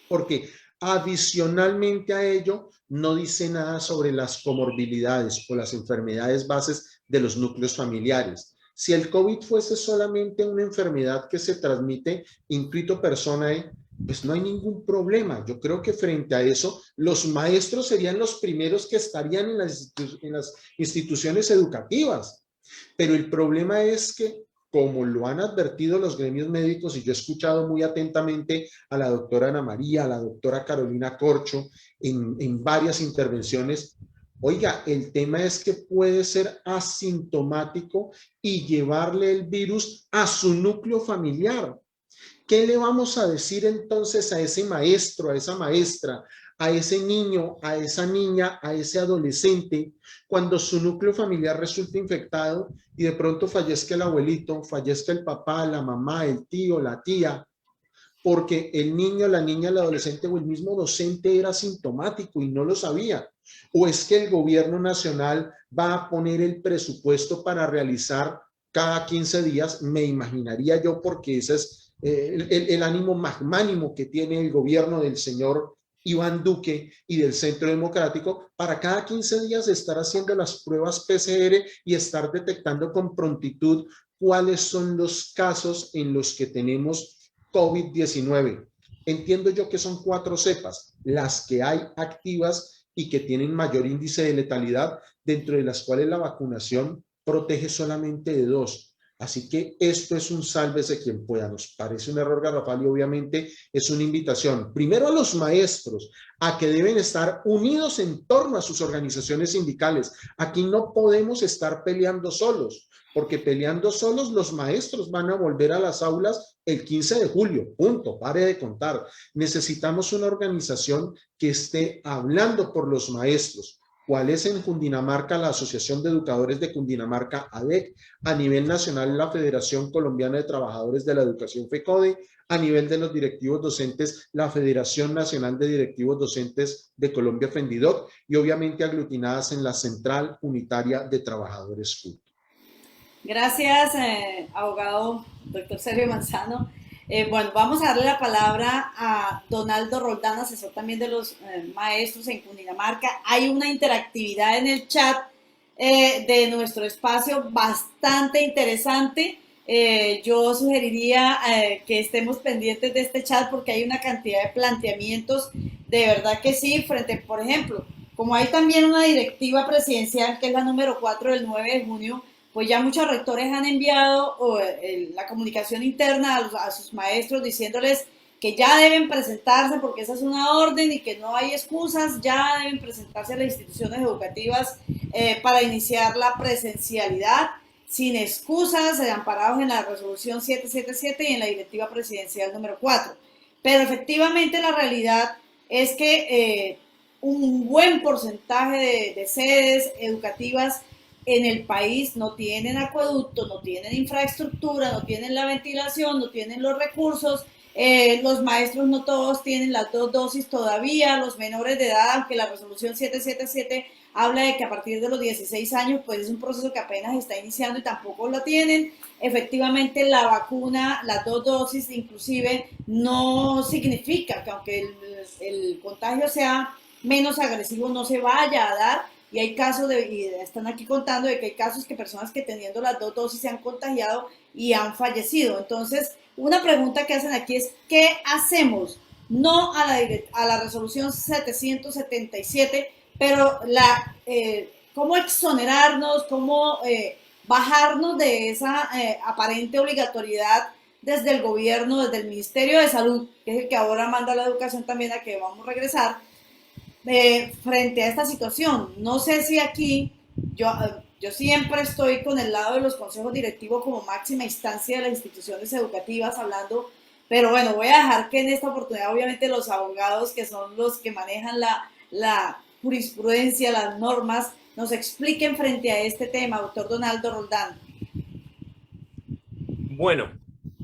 porque adicionalmente a ello, no dice nada sobre las comorbilidades o las enfermedades bases de los núcleos familiares. Si el COVID fuese solamente una enfermedad que se transmite intuito personae, pues no hay ningún problema. Yo creo que frente a eso, los maestros serían los primeros que estarían en las instituciones educativas. Pero el problema es que, como lo han advertido los gremios médicos, y yo he escuchado muy atentamente a la doctora Ana María, a la doctora Carolina Corcho, en varias intervenciones, oiga, el tema es que puede ser asintomático y llevarle el virus a su núcleo familiar. ¿Qué le vamos a decir entonces a ese maestro, a esa maestra, a ese niño, a esa niña, a ese adolescente, cuando su núcleo familiar resulta infectado y de pronto fallezca el abuelito, fallezca el papá, la mamá, el tío, la tía, porque el niño, la niña, el adolescente o el mismo docente era asintomático y no lo sabía? ¿O es que el gobierno nacional va a poner el presupuesto para realizar cada 15 días? Me imaginaría yo, porque esa es el ánimo magnánimo que tiene el gobierno del señor Iván Duque y del Centro Democrático para cada 15 días estar haciendo las pruebas PCR y estar detectando con prontitud cuáles son los casos en los que tenemos COVID-19. Entiendo yo que son 4 cepas, las que hay activas y que tienen mayor índice de letalidad, dentro de las cuales la vacunación protege solamente de 2. Así que esto es un sálvese quien pueda. Nos parece un error garrafal y obviamente es una invitación, primero a los maestros, a que deben estar unidos en torno a sus organizaciones sindicales. Aquí no podemos estar peleando solos, porque peleando solos los maestros van a volver a las aulas el 15 de julio, punto, pare de contar. Necesitamos una organización que esté hablando por los maestros. ¿Cuál es en Cundinamarca la Asociación de Educadores de Cundinamarca, ADEC? A nivel nacional, la Federación Colombiana de Trabajadores de la Educación, FECODE. A nivel de los directivos docentes, la Federación Nacional de Directivos Docentes de Colombia, FENDIDOC, y obviamente aglutinadas en la Central Unitaria de Trabajadores, CUT. Gracias, abogado doctor Sergio Manzano. Bueno, vamos a darle la palabra a Donaldo Roldán, asesor también de los maestros en Cundinamarca. Hay una interactividad en el chat de nuestro espacio bastante interesante. Yo sugeriría que estemos pendientes de este chat porque hay una cantidad de planteamientos, de verdad que sí, frente, por ejemplo, como hay también una directiva presidencial que es la número 4 del 9 de junio, pues ya muchos rectores han enviado la comunicación interna a sus maestros diciéndoles que ya deben presentarse porque esa es una orden y que no hay excusas, ya deben presentarse a las instituciones educativas para iniciar la presencialidad sin excusas, amparados en la resolución 777 y en la directiva presidencial número 4. Pero efectivamente la realidad es que un buen porcentaje de sedes educativas en el país no tienen acueducto, no tienen infraestructura, no tienen la ventilación, no tienen los recursos, los maestros no todos tienen las 2 dosis todavía, los menores de edad, aunque la resolución 777 habla de que a partir de los 16 años pues es un proceso que apenas está iniciando y tampoco lo tienen. Efectivamente la vacuna, las 2 dosis inclusive no significa que aunque el contagio sea menos agresivo no se vaya a dar. Y hay casos, y están aquí contando de que hay casos que personas que teniendo las 2 dosis se han contagiado y han fallecido. Entonces, una pregunta que hacen aquí es, ¿qué hacemos? No a la resolución 777, pero ¿cómo exonerarnos, cómo bajarnos de esa aparente obligatoriedad desde el gobierno, desde el Ministerio de Salud, que es el que ahora manda la educación también a que vamos a regresar? Frente a esta situación, no sé si aquí yo siempre estoy con el lado de los consejos directivos como máxima instancia de las instituciones educativas hablando, pero bueno, voy a dejar que en esta oportunidad obviamente los abogados que son los que manejan la jurisprudencia, las normas, nos expliquen frente a este tema, doctor Donaldo Roldán. Bueno,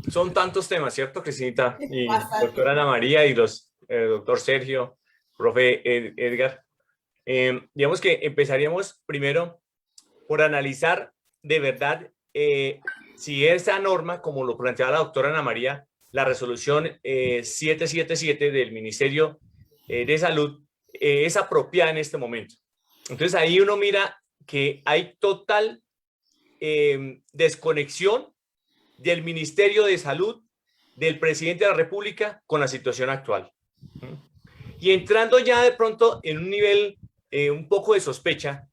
son tantos temas, ¿cierto, Cristinita? Y Bastante. doctora Ana María y los doctor Sergio, profe Edgar. Digamos que empezaríamos primero por analizar de verdad si esa norma, como lo planteaba la doctora Ana María, la resolución 777 del Ministerio de Salud, es apropiada en este momento. Entonces ahí uno mira que hay total desconexión del Ministerio de Salud, del presidente de la República con la situación actual. Y entrando ya de pronto en un nivel un poco de sospecha,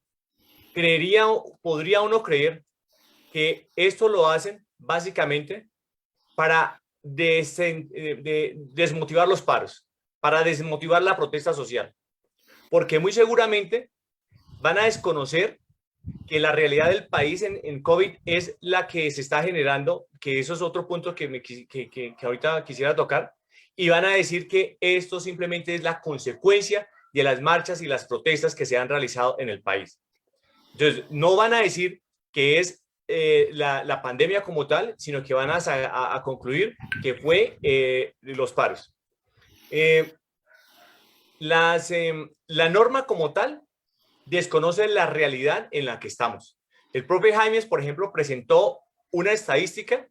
podría uno creer que esto lo hacen básicamente para desmotivar los paros, para desmotivar la protesta social, porque muy seguramente van a desconocer que la realidad del país en COVID es la que se está generando, que eso es otro punto que ahorita quisiera tocar, y van a decir que esto simplemente es la consecuencia de las marchas y las protestas que se han realizado en el país. Entonces, no van a decir que es la pandemia como tal, sino que van a concluir que fue los paros. La norma como tal desconoce la realidad en la que estamos. El propio Jaimes, por ejemplo, presentó una estadística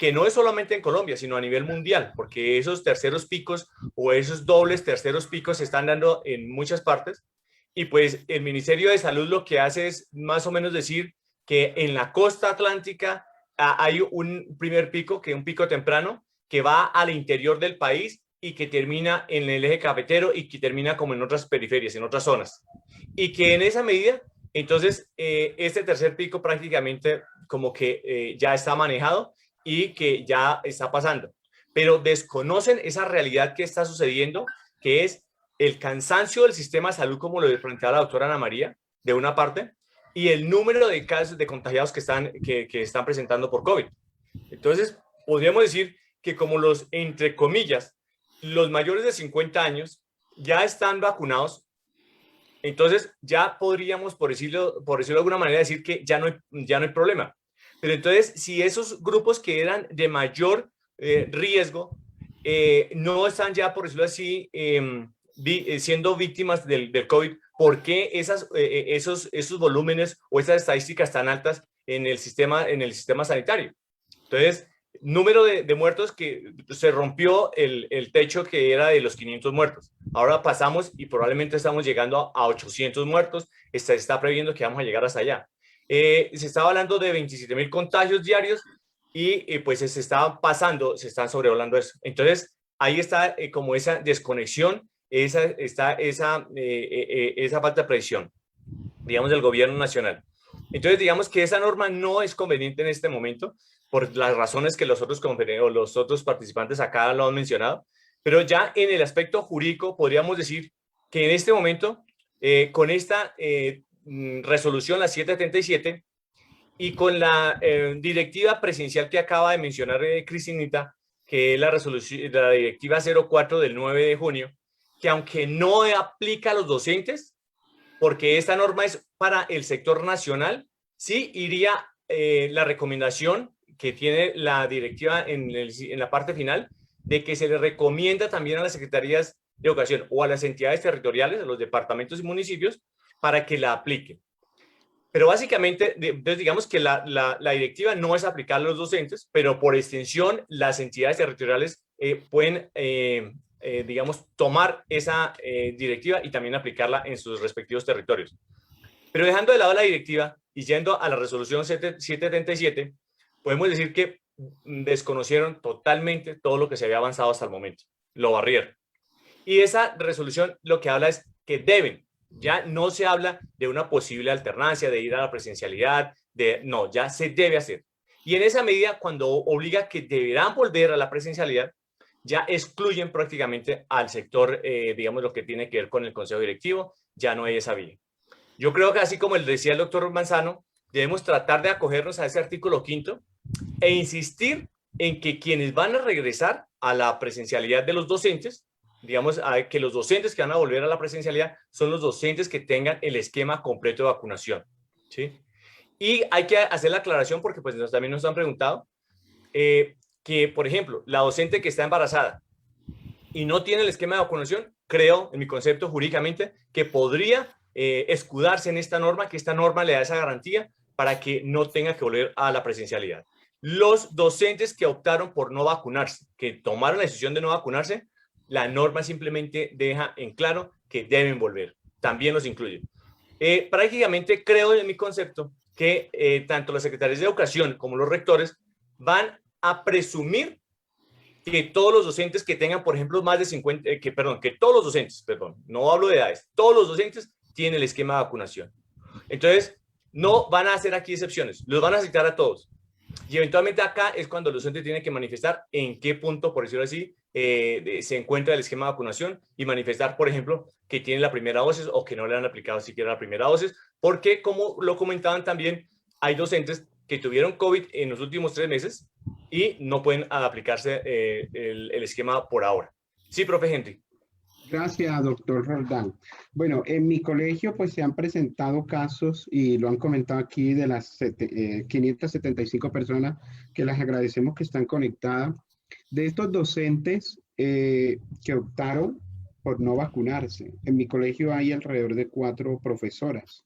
que no es solamente en Colombia, sino a nivel mundial, porque esos terceros picos o esos dobles terceros picos se están dando en muchas partes. Y pues el Ministerio de Salud lo que hace es más o menos decir que en la costa atlántica hay un primer pico, que es un pico temprano, que va al interior del país y que termina en el eje cafetero y que termina como en otras periferias, en otras zonas. Y que en esa medida, entonces, este tercer pico prácticamente como que ya está manejado y que ya está pasando. Pero desconocen esa realidad que está sucediendo, que es el cansancio del sistema de salud, como lo planteaba la doctora Ana María, de una parte, y el número de casos de contagiados que están presentando por COVID. Entonces, podríamos decir que como los, entre comillas, los mayores de 50 años ya están vacunados, entonces ya podríamos, por decirlo de alguna manera, decir que ya no hay problema. Pero entonces, si esos grupos que eran de mayor riesgo no están ya, por decirlo así, siendo víctimas del COVID, ¿por qué esos volúmenes o esas estadísticas tan altas en el sistema sanitario? Entonces, número de muertos que se rompió el techo que era de los 500 muertos. Ahora pasamos y probablemente estamos llegando a 800 muertos. Se está previendo que vamos a llegar hasta allá. Se estaba hablando de 27,000 contagios diarios y pues se están sobrevolando eso. Entonces, ahí está como esa desconexión, esa falta de previsión, digamos, del gobierno nacional. Entonces, digamos que esa norma no es conveniente en este momento por las razones que los otros participantes acá lo han mencionado, pero ya en el aspecto jurídico podríamos decir que en este momento, con esta resolución, la 777, y con la directiva presidencial que acaba de mencionar Cristinita, que es la directiva 04 del 9 de junio, que aunque no aplica a los docentes, porque esta norma es para el sector nacional, sí iría la recomendación que tiene la directiva en la parte final, de que se le recomienda también a las secretarías de educación o a las entidades territoriales, a los departamentos y municipios, para que la apliquen. Pero básicamente, entonces digamos que la directiva no es aplicable a los docentes, pero por extensión las entidades territoriales pueden, digamos, tomar esa directiva y también aplicarla en sus respectivos territorios. Pero dejando de lado la directiva y yendo a la resolución 777, podemos decir que desconocieron totalmente todo lo que se había avanzado hasta el momento, lo barrieron. Y esa resolución lo que habla es que deben, ya no se habla de una posible alternancia, de ir a la presencialidad, no, ya se debe hacer. Y en esa medida, cuando obliga que deberán volver a la presencialidad, ya excluyen prácticamente al sector, digamos, lo que tiene que ver con el consejo directivo, ya no hay esa vía. Yo creo que así como le decía el doctor Manzano, debemos tratar de acogernos a ese artículo 5º e insistir en que quienes van a regresar a la presencialidad de los docentes, digamos, que los docentes que van a volver a la presencialidad son los docentes que tengan el esquema completo de vacunación, ¿sí? Y hay que hacer la aclaración porque pues también nos han preguntado que, por ejemplo, la docente que está embarazada y no tiene el esquema de vacunación, creo, en mi concepto jurídicamente, que podría escudarse en esta norma, que esta norma le da esa garantía para que no tenga que volver a la presencialidad. Los docentes que optaron por no vacunarse, que tomaron la decisión de no vacunarse, la norma simplemente deja en claro que deben volver. También los incluye. Prácticamente creo en mi concepto que tanto las secretarías de educación como los rectores van a presumir que todos los docentes que tengan, por ejemplo, más de 50, que todos los docentes, no hablo de edades, todos los docentes tienen el esquema de vacunación. Entonces, no van a hacer aquí excepciones, los van a citar a todos. Y eventualmente acá es cuando el docente tiene que manifestar en qué punto, por decirlo así, se encuentra el esquema de vacunación y manifestar, por ejemplo, que tiene la primera dosis o que no le han aplicado siquiera la primera dosis, porque como lo comentaban también, hay docentes que tuvieron COVID en los últimos 3 meses y no pueden aplicarse el esquema por ahora. Sí, profe Henry. Gracias, doctor Roldán. Bueno, en mi colegio pues se han presentado casos y lo han comentado aquí de las 575 personas que les agradecemos que están conectadas. De estos docentes que optaron por no vacunarse, en mi colegio hay alrededor de 4 profesoras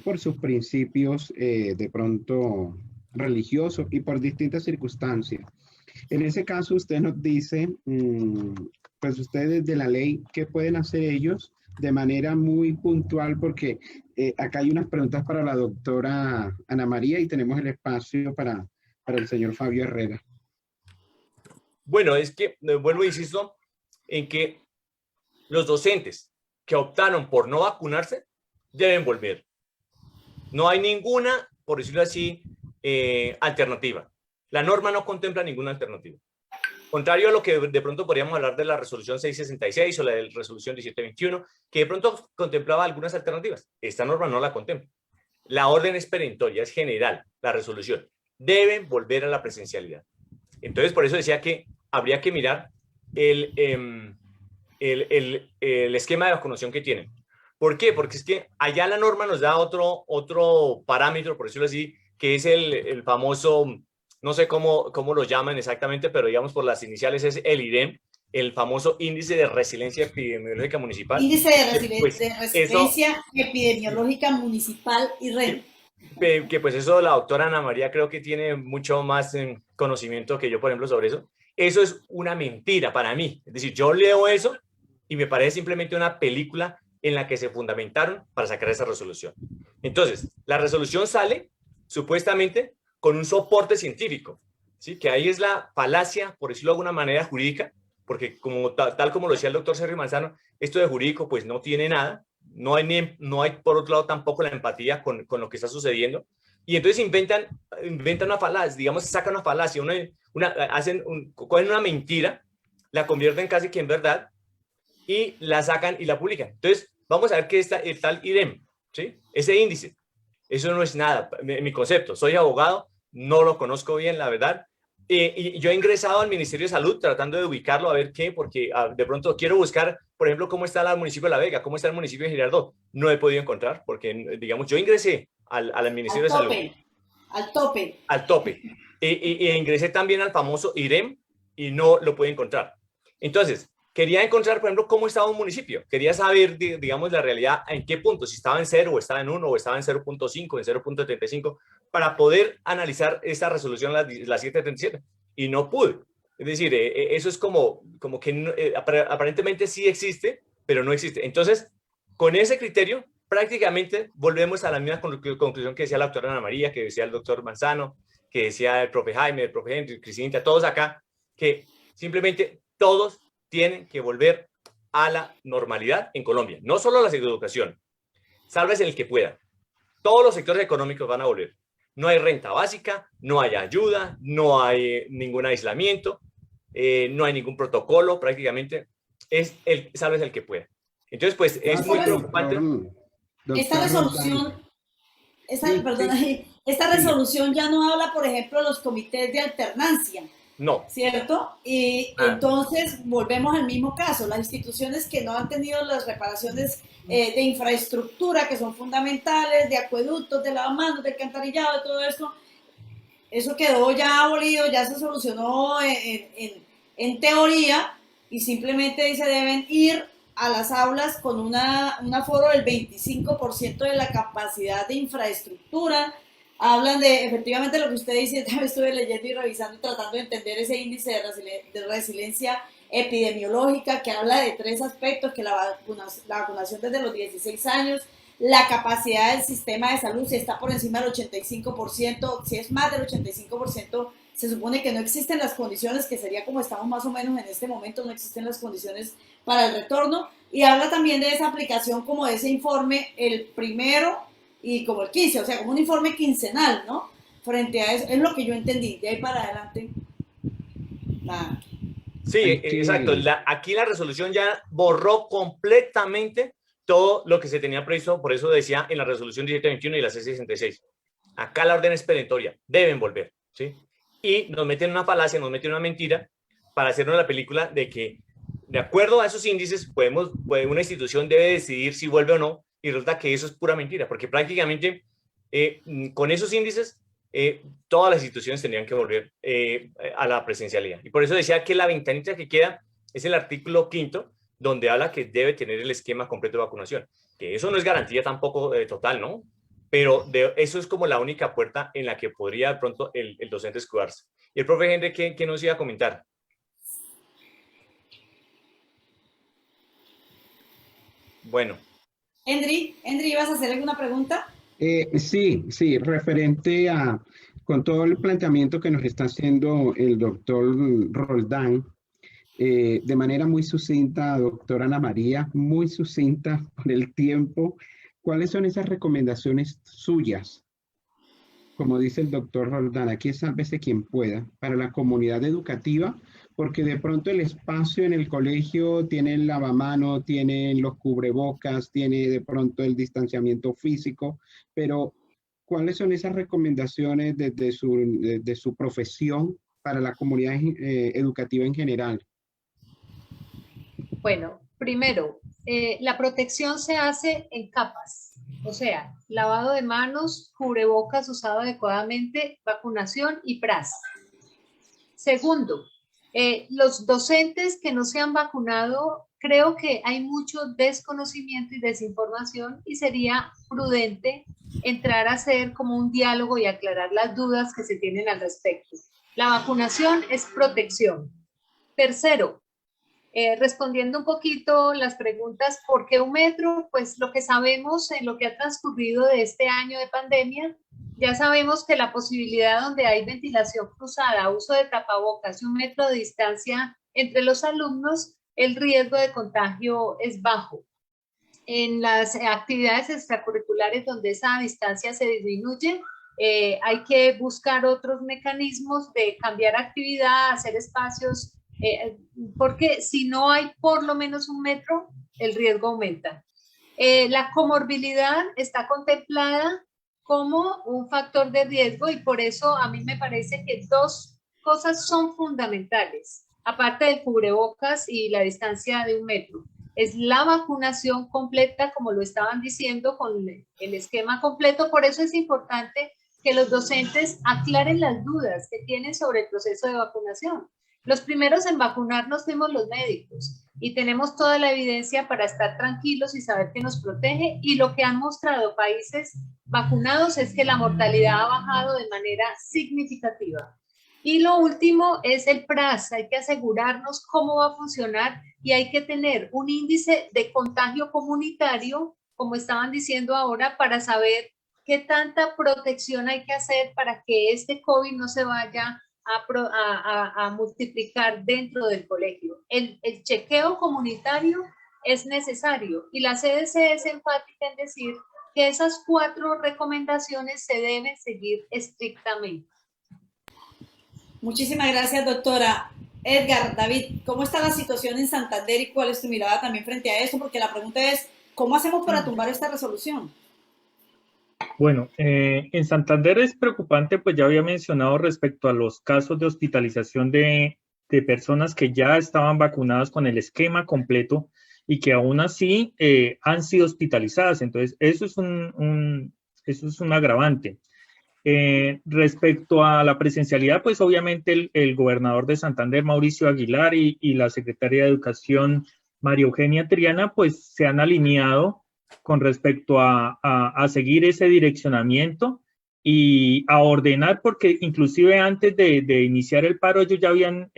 por sus principios de pronto religioso y por distintas circunstancias. En ese caso, usted nos dice, pues ustedes de la ley, ¿qué pueden hacer ellos de manera muy puntual? Porque acá hay unas preguntas para la doctora Ana María y tenemos el espacio para el señor Fabio Herrera. Bueno, es que vuelvo e insisto en que los docentes que optaron por no vacunarse deben volver. No hay ninguna, por decirlo así, alternativa. La norma no contempla ninguna alternativa. Contrario a lo que de pronto podríamos hablar de la resolución 666 o la de la resolución 1721, que de pronto contemplaba algunas alternativas. Esta norma no la contempla. La orden es perentoria, es general, la resolución. Deben volver a la presencialidad. Entonces, por eso decía que habría que mirar el esquema de vacunación que tienen. ¿Por qué? Porque es que allá la norma nos da otro parámetro, por decirlo así, que es el famoso, no sé cómo lo llaman exactamente, pero digamos por las iniciales es el IREM, el famoso Índice de Resiliencia Epidemiológica Municipal. Índice de Resiliencia Epidemiológica Municipal, IREM. Que pues eso la doctora Ana María creo que tiene mucho más conocimiento que yo, por ejemplo, sobre eso. Eso es una mentira para mí. Es decir, yo leo eso y me parece simplemente una película en la que se fundamentaron para sacar esa resolución. Entonces, la resolución sale supuestamente con un soporte científico, ¿sí? Que ahí es la falacia, por decirlo de alguna manera jurídica, porque como tal como lo decía el doctor Sergio Manzano, esto de jurídico pues no tiene nada, no hay por otro lado tampoco la empatía con lo que está sucediendo, y entonces inventan una falacia, digamos, sacan una falacia, cogen una mentira, la convierten casi que en verdad, y la sacan y la publican. Entonces, vamos a ver qué está el tal IREM, ¿sí? Ese índice, eso no es nada, mi concepto, soy abogado, no lo conozco bien, la verdad, y yo he ingresado al Ministerio de Salud tratando de ubicarlo a ver qué, porque de pronto quiero buscar, por ejemplo, cómo está el municipio de La Vega, cómo está el municipio de Girardot. No he podido encontrar, porque, digamos, yo ingresé al Ministerio de Salud. Al tope. Y ingresé también al famoso IREM y no lo pude encontrar. Entonces, quería encontrar, por ejemplo, cómo estaba un municipio. Quería saber, digamos, la realidad, en qué punto, si estaba en 0, o estaba en 1, o estaba en 0.5, en 0.35, para poder analizar esta resolución, la 737. Y no pude. Es decir, eso es como que aparentemente sí existe, pero no existe. Entonces, con ese criterio, prácticamente volvemos a la misma conclusión que decía la doctora Ana María, que decía el doctor Manzano, que decía el profe Jaime, el profe Henry, Cristina, todos acá, que simplemente todos tienen que volver a la normalidad en Colombia. No solo la educación, sálvese el que pueda. Todos los sectores económicos van a volver. No hay renta básica, no hay ayuda, no hay ningún aislamiento, no hay ningún protocolo, prácticamente es sálvese el que pueda. Entonces, pues es muy preocupante. Esta resolución ya no habla, por ejemplo, de los comités de alternancia. No. ¿Cierto? Y entonces volvemos al mismo caso. Las instituciones que no han tenido las reparaciones de infraestructura que son fundamentales, de acueductos, de lavamanos, de alcantarillado, de todo eso quedó ya abolido, ya se solucionó en teoría y simplemente se deben ir a las aulas con un aforo del 25% de la capacidad de infraestructura. Hablan de, efectivamente, lo que usted dice, también estuve leyendo y revisando y tratando de entender ese índice de resiliencia epidemiológica que habla de 3 aspectos, que la vacunación desde los 16 años, la capacidad del sistema de salud, si está por encima del 85%, si es más del 85%, se supone que no existen las condiciones, que sería como estamos más o menos en este momento, no existen las condiciones para el retorno, y habla también de esa aplicación como de ese informe, el primero y como el 15, o sea, como un informe quincenal, ¿no? Frente a eso, es lo que yo entendí, de ahí para adelante, nada. Sí, exacto, aquí la resolución ya borró completamente todo lo que se tenía previsto, por eso decía en la resolución 1721 y la 666. Acá la orden es perentoria, deben volver, ¿sí? Y nos meten una falacia, nos meten una mentira para hacernos la película de que, de acuerdo a esos índices, una institución debe decidir si vuelve o no, y resulta que eso es pura mentira, porque prácticamente con esos índices todas las instituciones tendrían que volver a la presencialidad. Y por eso decía que la ventanita que queda es el artículo 5º, donde habla que debe tener el esquema completo de vacunación, que eso no es garantía tampoco total, ¿no? pero eso es como la única puerta en la que podría de pronto el docente escudarse. Y el profe Henry, ¿qué nos iba a comentar? Bueno. Henry, ¿ibas a hacer alguna pregunta? Sí, referente con todo el planteamiento que nos está haciendo el doctor Roldán, de manera muy sucinta, doctora Ana María, muy sucinta por el tiempo, ¿cuáles son esas recomendaciones suyas? Como dice el doctor Roldán, aquí es sálvese quien pueda, para la comunidad educativa, porque de pronto el espacio en el colegio tiene el lavamano, tiene los cubrebocas, tiene de pronto el distanciamiento físico, pero ¿cuáles son esas recomendaciones de su profesión para la comunidad educativa en general? Bueno, primero, la protección se hace en capas. O sea, lavado de manos, cubrebocas usado adecuadamente, vacunación y PRAS. Segundo, los docentes que no se han vacunado, creo que hay mucho desconocimiento y desinformación y sería prudente entrar a hacer como un diálogo y aclarar las dudas que se tienen al respecto. La vacunación es protección. Tercero, respondiendo un poquito las preguntas, ¿por qué 1 metro? Pues lo que sabemos en lo que ha transcurrido de este año de pandemia, ya sabemos que la posibilidad donde hay ventilación cruzada, uso de tapabocas y 1 metro de distancia entre los alumnos, el riesgo de contagio es bajo. En las actividades extracurriculares donde esa distancia se disminuye, hay que buscar otros mecanismos de cambiar actividad, hacer espacios, porque si no hay por lo menos 1 metro, el riesgo aumenta. La comorbilidad está contemplada como un factor de riesgo y por eso a mí me parece que 2 cosas son fundamentales, aparte del cubrebocas y la distancia de 1 metro. Es la vacunación completa, como lo estaban diciendo, con el esquema completo. Por eso es importante que los docentes aclaren las dudas que tienen sobre el proceso de vacunación. Los primeros en vacunarnos fuimos los médicos y tenemos toda la evidencia para estar tranquilos y saber que nos protege, y lo que han mostrado países vacunados es que la mortalidad ha bajado de manera significativa. Y lo último es el PRAS. Hay que asegurarnos cómo va a funcionar y hay que tener un índice de contagio comunitario, como estaban diciendo ahora, para saber qué tanta protección hay que hacer para que este COVID no se vaya a multiplicar dentro del colegio. El chequeo comunitario es necesario y la CDC es enfática en decir que esas 4 recomendaciones se deben seguir estrictamente. Muchísimas gracias, doctora. Edgar, David, ¿cómo está la situación en Santander y cuál es tu mirada también frente a eso? Porque la pregunta es, ¿cómo hacemos para tumbar esta resolución? Bueno, en Santander es preocupante, pues ya había mencionado respecto a los casos de hospitalización de personas que ya estaban vacunadas con el esquema completo y que aún así han sido hospitalizadas. Entonces, eso es un agravante. Respecto a la presencialidad, pues obviamente el gobernador de Santander, Mauricio Aguilar, y la secretaria de Educación, María Eugenia Triana, pues se han alineado con respecto a seguir ese direccionamiento y a ordenar, porque inclusive antes de iniciar el paro ellos ya habían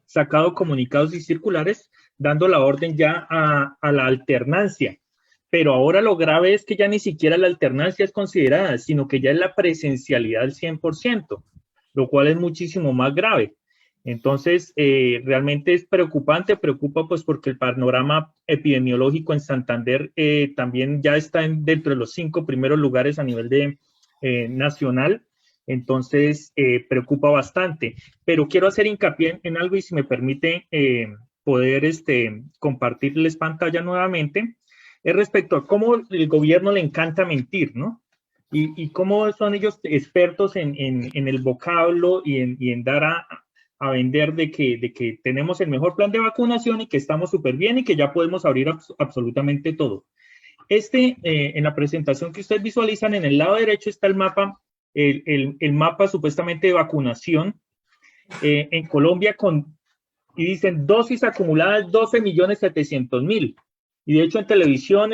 sacado comunicados y circulares dando la orden ya a la alternancia. Pero ahora lo grave es que ya ni siquiera la alternancia es considerada, sino que ya es la presencialidad al 100%, lo cual es muchísimo más grave. Entonces, realmente es preocupante, preocupa pues porque el panorama epidemiológico en Santander también ya está dentro de los 5 primeros lugares a nivel nacional. Entonces, preocupa bastante. Pero quiero hacer hincapié en algo y si me permite poder compartirles pantalla nuevamente. Es respecto a cómo el gobierno le encanta mentir, ¿no? Y cómo son ellos expertos en el vocablo y en dar a vender de que tenemos el mejor plan de vacunación y que estamos súper bien y que ya podemos abrir absolutamente todo. En la presentación que ustedes visualizan, en el lado derecho está el mapa, el mapa supuestamente de vacunación en Colombia y dicen dosis acumuladas 12.700.000. Y de hecho en televisión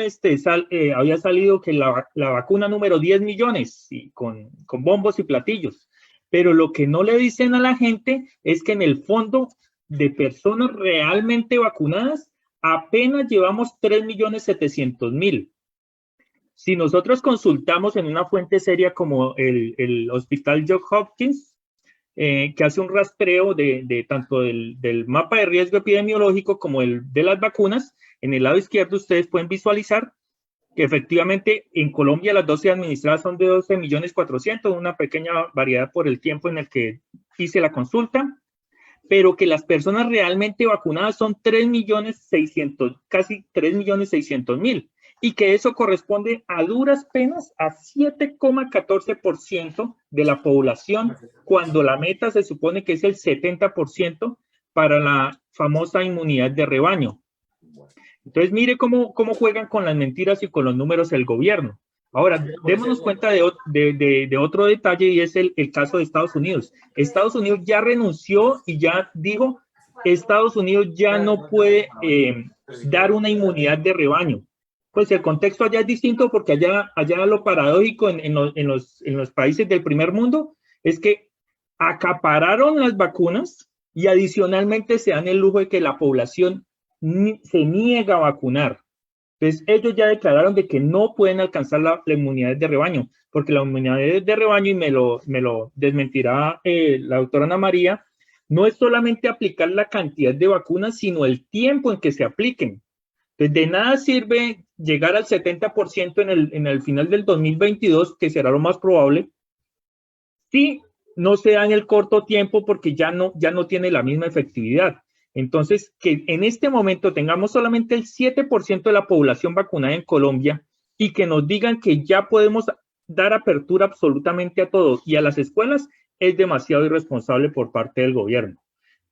había salido que la vacuna número 10 millones, y con bombos y platillos. Pero lo que no le dicen a la gente es que en el fondo de personas realmente vacunadas apenas llevamos 3.700.000. Si nosotros consultamos en una fuente seria como el Hospital Johns Hopkins, que hace un rastreo de tanto del mapa de riesgo epidemiológico como el de las vacunas, en el lado izquierdo ustedes pueden visualizar que efectivamente en Colombia las dosis administradas son de 12.400.000, una pequeña variedad por el tiempo en el que hice la consulta, pero que las personas realmente vacunadas son 3.600.000, casi 3.600.000, y que eso corresponde a duras penas a 7,14% de la población, cuando la meta se supone que es el 70% para la famosa inmunidad de rebaño. Entonces, mire cómo juegan con las mentiras y con los números el gobierno. Ahora, démonos cuenta de otro detalle, y es el caso de Estados Unidos. Estados Unidos ya renunció y ya dijo, Estados Unidos ya no puede dar una inmunidad de rebaño. Pues el contexto allá es distinto, porque allá lo paradójico en los países del primer mundo es que acapararon las vacunas y adicionalmente se dan el lujo de que la población se niega a vacunar. Entonces ellos ya declararon de que no pueden alcanzar la inmunidad de rebaño, porque la inmunidad de rebaño, y me lo desmentirá la doctora Ana María, no es solamente aplicar la cantidad de vacunas, sino el tiempo en que se apliquen. Entonces, de nada sirve llegar al 70% en el final del 2022, que será lo más probable, si no se da en el corto tiempo, porque ya no tiene la misma efectividad. Entonces, que en este momento tengamos solamente el 7% de la población vacunada en Colombia y que nos digan que ya podemos dar apertura absolutamente a todos y a las escuelas, es demasiado irresponsable por parte del gobierno.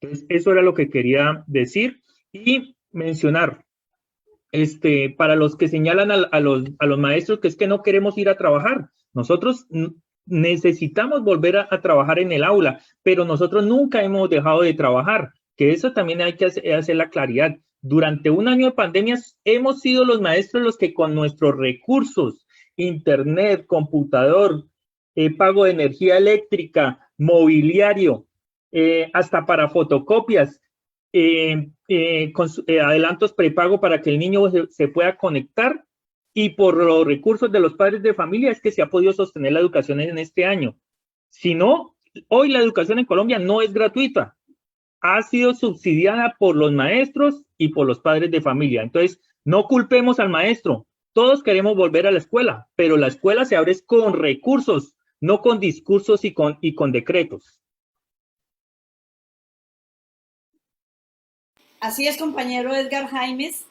Entonces, eso era lo que quería decir y mencionar. Para los que señalan a los maestros que es que no queremos ir a trabajar, nosotros necesitamos volver a trabajar en el aula, pero nosotros nunca hemos dejado de trabajar, que eso también hay que hacer la claridad. Durante un año de pandemia hemos sido los maestros los que con nuestros recursos, internet, computador, pago de energía eléctrica, mobiliario, hasta para fotocopias, adelantos prepago para que el niño se pueda conectar, y por los recursos de los padres de familia es que se ha podido sostener la educación en este año. Si no, hoy la educación en Colombia no es gratuita, ha sido subsidiada por los maestros y por los padres de familia. Entonces, no culpemos al maestro, todos queremos volver a la escuela, pero la escuela se abre con recursos, no con discursos y con decretos. Así es, compañero Edgar Jaimes.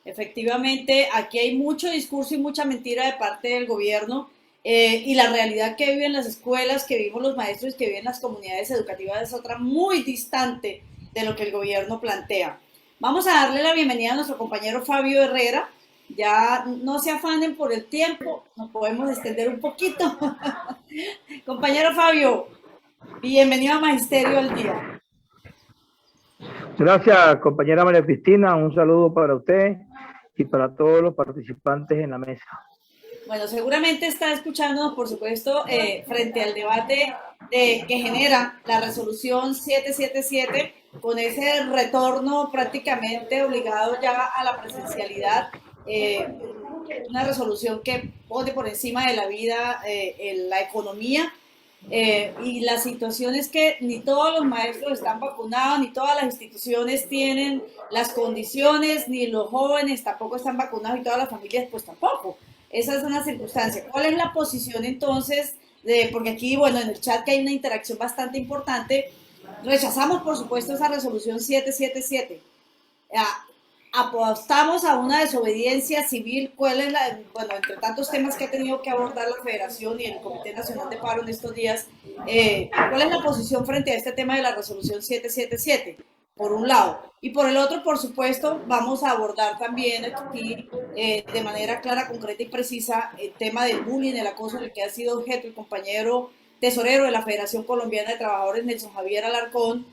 Efectivamente, aquí hay mucho discurso y mucha mentira de parte del gobierno, y la realidad que viven las escuelas, que vivimos los maestros, que viven las comunidades educativas es otra muy distante de lo que el gobierno plantea. Vamos a darle la bienvenida a nuestro compañero Fabio Herrera. Ya no se afanen por el tiempo, nos podemos extender un poquito. Compañero Fabio, bienvenido a Magisterio al Día. Gracias, compañera María Cristina. Un saludo para usted y para todos los participantes en la mesa. Bueno, seguramente está escuchándonos, por supuesto, frente al debate que genera la resolución 777, con ese retorno prácticamente obligado ya a la presencialidad, una resolución que pone por encima de la vida la economía, y la situación es que ni todos los maestros están vacunados, ni todas las instituciones tienen las condiciones, ni los jóvenes tampoco están vacunados, y todas las familias pues tampoco. Esa es una circunstancia. ¿Cuál es la posición entonces? Porque aquí, bueno, en el chat que hay una interacción bastante importante. Rechazamos, por supuesto, esa resolución 777. Apostamos a una desobediencia civil. ¿Cuál es bueno, entre tantos temas que ha tenido que abordar la Federación y el Comité Nacional de Paro en estos días, cuál es la posición frente a este tema de la resolución 777? Por un lado. Y por el otro, por supuesto, vamos a abordar también aquí de manera clara, concreta y precisa el tema del bullying, el acoso del que ha sido objeto el compañero tesorero de la Federación Colombiana de Trabajadores, Nelson Javier Alarcón,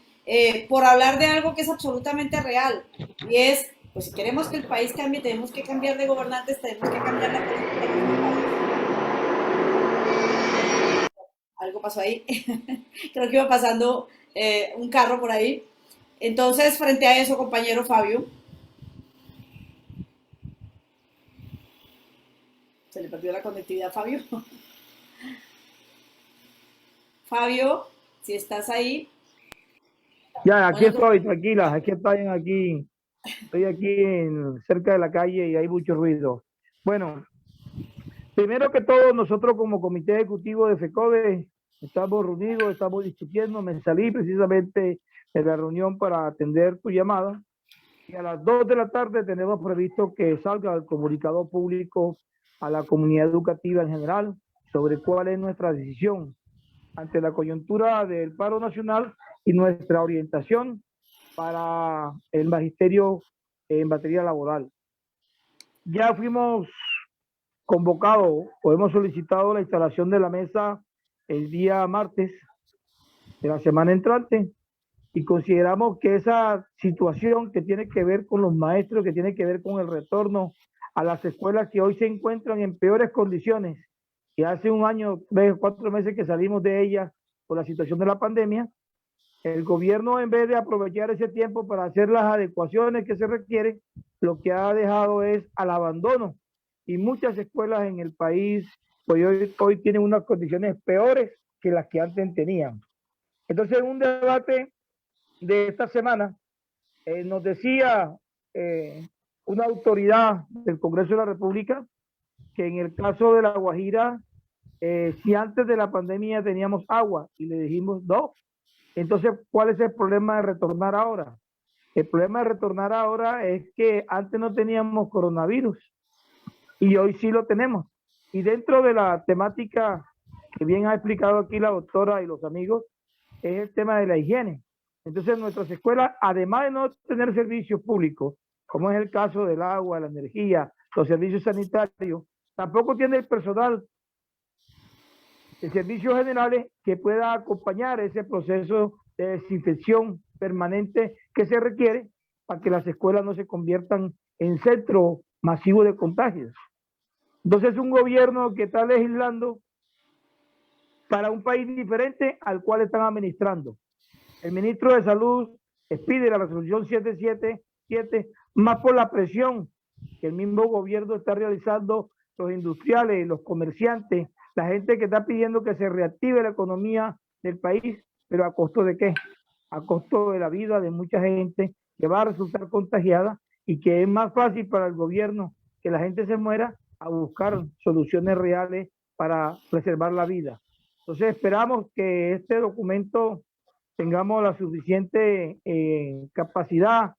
por hablar de algo que es absolutamente real, y es pues si queremos que el país cambie, tenemos que cambiar de gobernantes, tenemos que cambiar la política de nuestro país. Algo pasó ahí. Creo que iba pasando un carro por ahí. Entonces, frente a eso, compañero Fabio, se le perdió la conectividad a Fabio. Fabio, si estás ahí. Ya, aquí Bueno, estoy, tranquilas, aquí estoy cerca de la calle y hay mucho ruido. Bueno, primero que todo, nosotros como Comité Ejecutivo de FECODE estamos reunidos, estamos discutiendo, me salí precisamente de la reunión para atender tu llamada y a las 2 de la tarde tenemos previsto que salga el comunicado público a la comunidad educativa en general sobre cuál es nuestra decisión ante la coyuntura del paro nacional y nuestra orientación para el magisterio en materia laboral. Ya fuimos convocados o hemos solicitado la instalación de la mesa el día martes de la semana entrante y consideramos que esa situación que tiene que ver con los maestros, que tiene que ver con el retorno a las escuelas que hoy se encuentran en peores condiciones, que hace un año, 3 o 4 meses que salimos de ellas por la situación de la pandemia, el gobierno, en vez de aprovechar ese tiempo para hacer las adecuaciones que se requieren, lo que ha dejado es al abandono. Y muchas escuelas en el país hoy tienen unas condiciones peores que las que antes tenían. Entonces, en un debate de esta semana, nos decía una autoridad del Congreso de la República que en el caso de La Guajira, si antes de la pandemia teníamos agua, y le dijimos no. Entonces, ¿cuál es el problema de retornar ahora? El problema de retornar ahora es que antes no teníamos coronavirus y hoy sí lo tenemos. Y dentro de la temática que bien ha explicado aquí la doctora y los amigos, es el tema de la higiene. Entonces, nuestras escuelas, además de no tener servicios públicos, como es el caso del agua, la energía, los servicios sanitarios, tampoco tiene el personal de servicios generales que pueda acompañar ese proceso de desinfección permanente que se requiere para que las escuelas no se conviertan en centro masivo de contagios. Entonces, un gobierno que está legislando para un país diferente al cual están administrando. El ministro de Salud expide la resolución 777, más por la presión que el mismo gobierno está realizando, los industriales, los comerciantes, la gente que está pidiendo que se reactive la economía del país, pero ¿a costo de qué? A costo de la vida de mucha gente que va a resultar contagiada y que es más fácil para el gobierno que la gente se muera a buscar soluciones reales para preservar la vida. Entonces esperamos que este documento tengamos la suficiente capacidad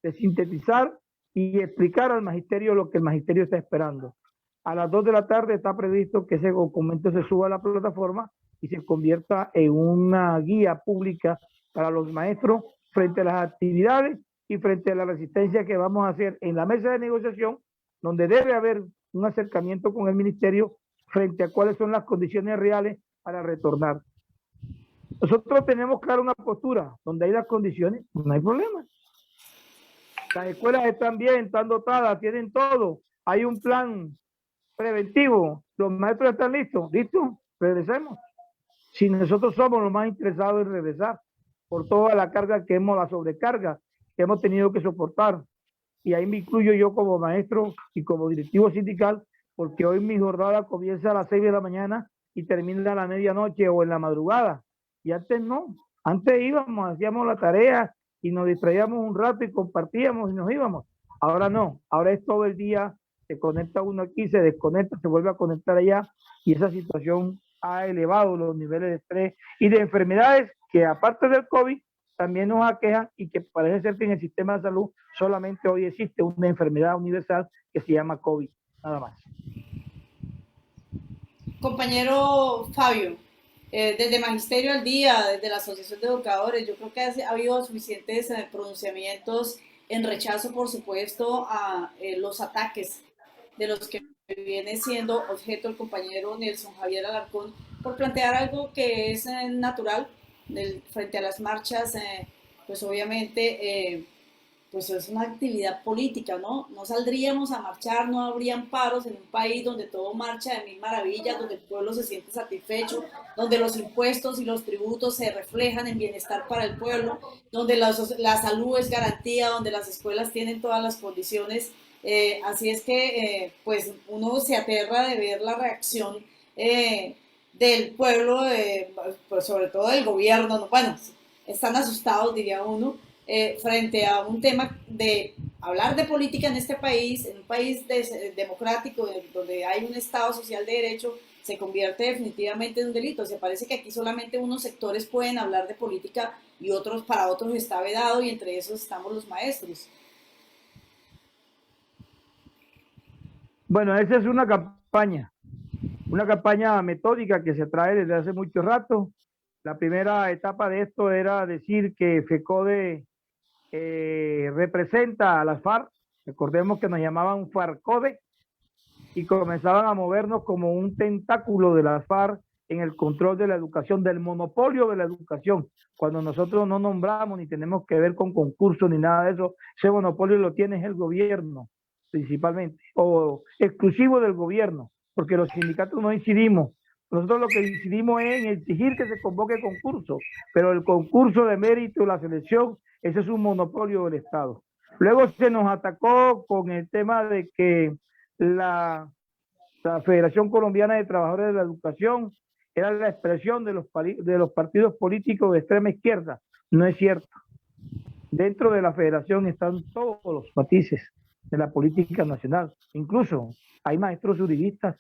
de sintetizar y explicar al magisterio lo que el magisterio está esperando. A las 2 de la tarde está previsto que ese documento se suba a la plataforma y se convierta en una guía pública para los maestros frente a las actividades y frente a la resistencia que vamos a hacer en la mesa de negociación, donde debe haber un acercamiento con el ministerio frente a cuáles son las condiciones reales para retornar. Nosotros tenemos claro una postura, donde hay las condiciones, no hay problema. Las escuelas están bien, están dotadas, tienen todo, hay un plan preventivo, los maestros están listos, regresemos. Si nosotros somos los más interesados en regresar por toda la carga que la sobrecarga que hemos tenido que soportar, y ahí me incluyo yo como maestro y como directivo sindical, porque hoy mi jornada comienza a las 6 de la mañana y termina a la medianoche o en la madrugada, y antes no, antes íbamos, hacíamos la tarea y nos distraíamos un rato y compartíamos y nos íbamos, ahora no, ahora es todo el día, se conecta uno aquí, se desconecta, se vuelve a conectar allá, y esa situación ha elevado los niveles de estrés y de enfermedades que aparte del COVID también nos aquejan y que parece ser que en el sistema de salud solamente hoy existe una enfermedad universal que se llama COVID, nada más. Compañero Fabio, desde Magisterio al Día, desde la Asociación de Educadores, yo creo que ha habido suficientes pronunciamientos en rechazo, por supuesto, a los ataques de los que viene siendo objeto el compañero Nelson Javier Alarcón, por plantear algo que es natural frente a las marchas, pues obviamente pues es una actividad política, ¿no? No saldríamos a marchar, no habrían paros en un país donde todo marcha de mil maravillas, donde el pueblo se siente satisfecho, donde los impuestos y los tributos se reflejan en bienestar para el pueblo, donde la salud es garantía, donde las escuelas tienen todas las condiciones. Así es que, pues, uno se aterra de ver la reacción del pueblo, pues sobre todo del gobierno, ¿no? Bueno, están asustados, diría uno, frente a un tema de hablar de política en este país, en un país democrático, donde hay un Estado social de derecho, se convierte definitivamente en un delito. Se parece que aquí solamente unos sectores pueden hablar de política y otros, para otros está vedado, y entre esos estamos los maestros. Bueno, esa es una campaña metódica que se trae desde hace mucho rato. La primera etapa de esto era decir que FECODE representa a las FARC. Recordemos que nos llamaban FARCODE y comenzaban a movernos como un tentáculo de las FARC en el control de la educación, del monopolio de la educación. Cuando nosotros no nombramos ni tenemos que ver con concursos ni nada de eso, ese monopolio lo tiene el gobierno principalmente, o exclusivo del gobierno, porque los sindicatos no incidimos. Nosotros lo que decidimos es en exigir que se convoque concurso, pero el concurso de mérito, la selección, ese es un monopolio del Estado. Luego se nos atacó con el tema de que la Federación Colombiana de Trabajadores de la Educación era la expresión de los partidos políticos de extrema izquierda. No es cierto. Dentro de la federación están todos los matices de la política nacional. Incluso hay maestros juristas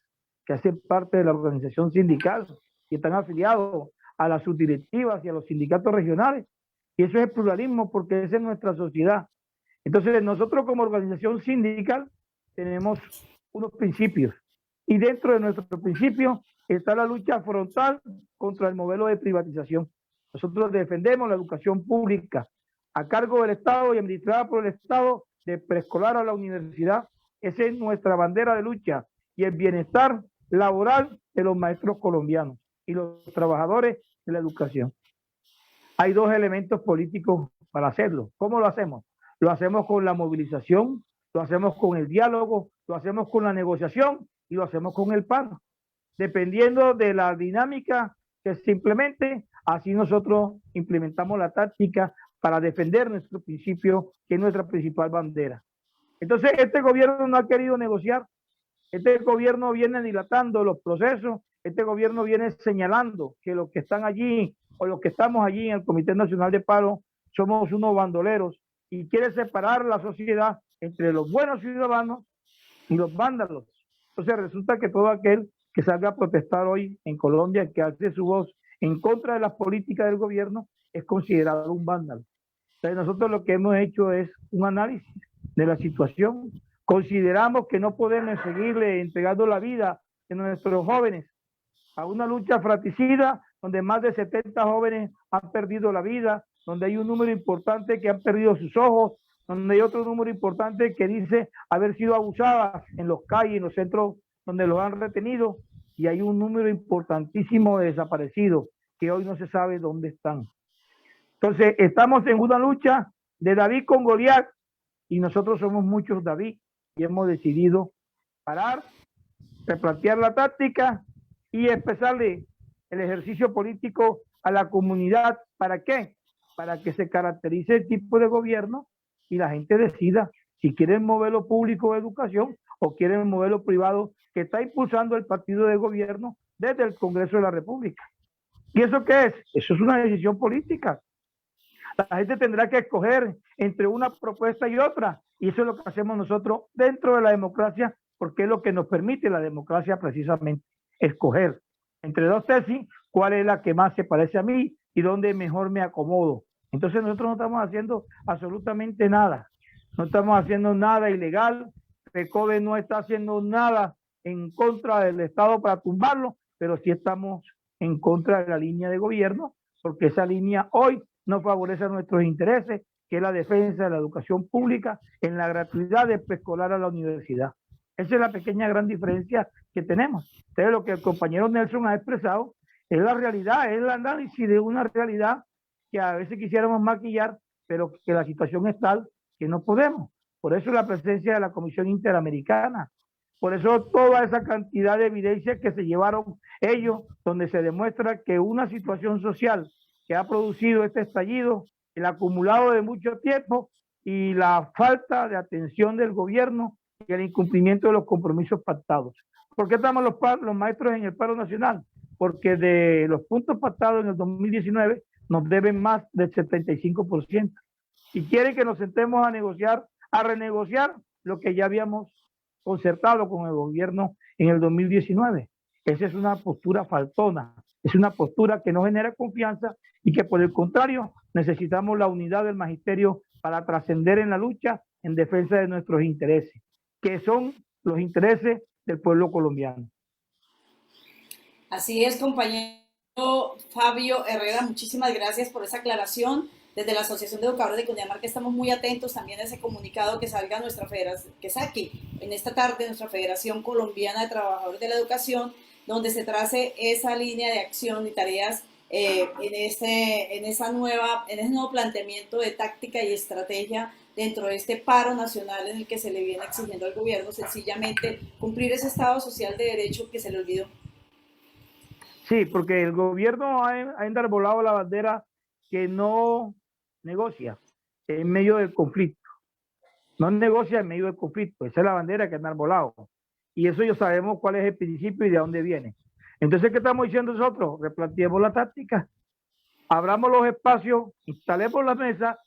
que hacen parte de la organización sindical y están afiliados a las subdirectivas y a los sindicatos regionales. Y eso es el pluralismo, porque esa es nuestra sociedad. Entonces, nosotros como organización sindical tenemos unos principios. Y dentro de nuestros principios está la lucha frontal contra el modelo de privatización. Nosotros defendemos la educación pública a cargo del Estado y administrada por el Estado, de preescolar a la universidad. Esa es nuestra bandera de lucha, y el bienestar laboral de los maestros colombianos y los trabajadores de la educación. Hay dos elementos políticos para hacerlo. ¿Cómo lo hacemos? Lo hacemos con la movilización, lo hacemos con el diálogo, lo hacemos con la negociación y lo hacemos con el paro. Dependiendo de la dinámica que simplemente así nosotros implementamos la táctica para defender nuestro principio, que es nuestra principal bandera. Entonces, este gobierno no ha querido negociar. Este gobierno viene dilatando los procesos. Este gobierno viene señalando que los que están allí o los que estamos allí en el Comité Nacional de Paro somos unos bandoleros, y quiere separar la sociedad entre los buenos ciudadanos y los vándalos. Entonces resulta que todo aquel que salga a protestar hoy en Colombia, que hace su voz en contra de las políticas del gobierno, es considerado un vándalo. Entonces nosotros lo que hemos hecho es un análisis de la situación. Consideramos que no podemos seguirle entregando la vida de nuestros jóvenes a una lucha fratricida donde más de 70 jóvenes han perdido la vida, donde hay un número importante que han perdido sus ojos, donde hay otro número importante que dice haber sido abusadas en los calles, en los centros donde los han retenido, y hay un número importantísimo de desaparecidos que hoy no se sabe dónde están. Entonces, estamos en una lucha de David con Goliat, y nosotros somos muchos David, y hemos decidido parar, replantear la táctica y empezarle el ejercicio político a la comunidad. ¿Para qué? Para que se caracterice el tipo de gobierno y la gente decida si quiere el modelo público de educación o quiere el modelo privado que está impulsando el partido de gobierno desde el Congreso de la República. ¿Y eso qué es? Eso es una decisión política. La gente tendrá que escoger entre una propuesta y otra, y eso es lo que hacemos nosotros dentro de la democracia, porque es lo que nos permite la democracia precisamente, escoger entre dos tesis cuál es la que más se parece a mí y dónde mejor me acomodo. Entonces nosotros no estamos haciendo absolutamente nada, no estamos haciendo nada ilegal. FECODE no está haciendo nada en contra del Estado para tumbarlo, pero sí estamos en contra de la línea de gobierno, porque esa línea hoy no favorece a nuestros intereses, que es la defensa de la educación pública en la gratuidad de preescolar a la universidad. Esa es la pequeña gran diferencia que tenemos. Entonces, lo que el compañero Nelson ha expresado es la realidad, es el análisis de una realidad que a veces quisiéramos maquillar, pero que la situación es tal que no podemos. Por eso la presencia de la Comisión Interamericana. Por eso toda esa cantidad de evidencias que se llevaron ellos, donde se demuestra que una situación social que ha producido este estallido, el acumulado de mucho tiempo y la falta de atención del gobierno y el incumplimiento de los compromisos pactados. ¿Por qué estamos los maestros en el paro nacional? Porque de los puntos pactados en el 2019 nos deben más del 75%. Y quieren que nos sentemos a negociar, a renegociar lo que ya habíamos concertado con el gobierno en el 2019. Esa es una postura faltona, es una postura que no genera confianza y que por el contrario necesitamos la unidad del magisterio para trascender en la lucha en defensa de nuestros intereses, que son los intereses del pueblo colombiano. Así es, compañero Fabio Herrera, muchísimas gracias por esa aclaración. Desde la Asociación de Educadores de Cundinamarca estamos muy atentos también a ese comunicado que salga nuestra federación, que saque en esta tarde nuestra Federación Colombiana de Trabajadores de la Educación, donde se trace esa línea de acción y tareas en ese nuevo planteamiento de táctica y estrategia dentro de este paro nacional en el que se le viene exigiendo al gobierno sencillamente cumplir ese Estado social de derecho que se le olvidó. Sí, porque el gobierno ha enarbolado la bandera que no negocia en medio del conflicto. No negocia en medio del conflicto. Esa es la bandera que han enarbolado. Y eso ya sabemos cuál es el principio y de dónde viene. Entonces, ¿qué estamos diciendo nosotros? Replanteemos la táctica, abramos los espacios, instalemos la mesa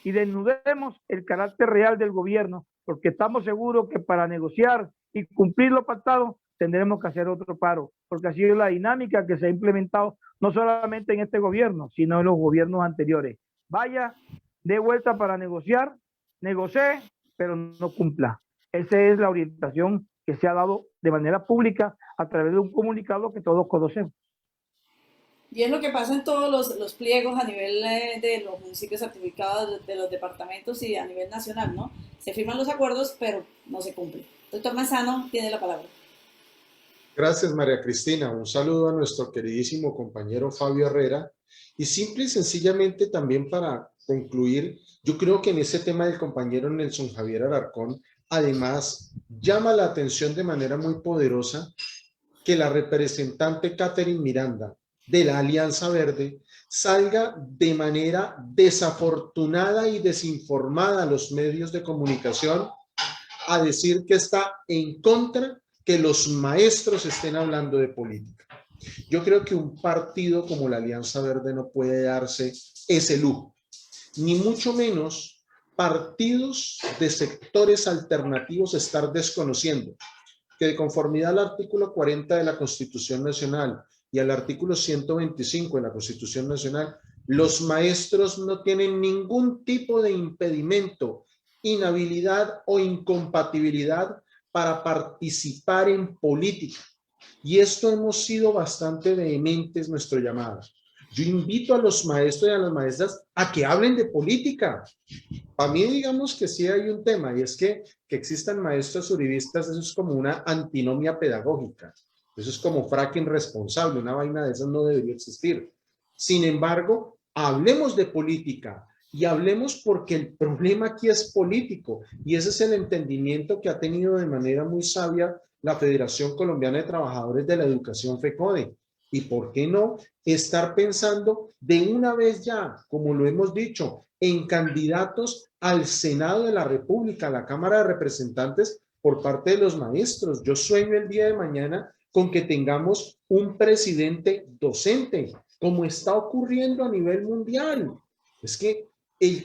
y desnudemos el carácter real del gobierno, porque estamos seguros que para negociar y cumplir lo pactado tendremos que hacer otro paro, porque ha sido la dinámica que se ha implementado no solamente en este gobierno, sino en los gobiernos anteriores. Vaya, dé vuelta para negociar, negocie, pero no cumpla. Esa es la orientación que se ha dado de manera pública a través de un comunicado que todos conocemos. Y es lo que pasa en todos los pliegos a nivel de los municipios certificados, de los departamentos y a nivel nacional, ¿no? Se firman los acuerdos, pero no se cumplen. Doctor Manzano, tiene la palabra. Gracias, María Cristina. Un saludo a nuestro queridísimo compañero Fabio Herrera. Y simple y sencillamente también para concluir, yo creo que en ese tema del compañero Nelson Javier Alarcón, además, llama la atención de manera muy poderosa que la representante Catherine Miranda de la Alianza Verde salga de manera desafortunada y desinformada a los medios de comunicación a decir que está en contra que los maestros estén hablando de política. Yo creo que un partido como la Alianza Verde no puede darse ese lujo, ni mucho menos partidos de sectores alternativos estar desconociendo que de conformidad al artículo 40 de la Constitución Nacional y al artículo 125 de la Constitución Nacional, los maestros no tienen ningún tipo de impedimento, inhabilidad o incompatibilidad para participar en política. Y esto hemos sido bastante vehementes nuestro llamado. Yo invito a los maestros y a las maestras a que hablen de política. Para mí, digamos que sí hay un tema, y es que existan maestros uribistas, eso es como una antinomia pedagógica. Eso es como fracking responsable, una vaina de esas no debería existir. Sin embargo, hablemos de política y hablemos porque el problema aquí es político y ese es el entendimiento que ha tenido de manera muy sabia la Federación Colombiana de Trabajadores de la Educación FECODE. Y por qué no estar pensando de una vez ya, como lo hemos dicho, en candidatos al Senado de la República, a la Cámara de Representantes por parte de los maestros. Yo sueño el día de mañana con que tengamos un presidente docente, como está ocurriendo a nivel mundial. Es que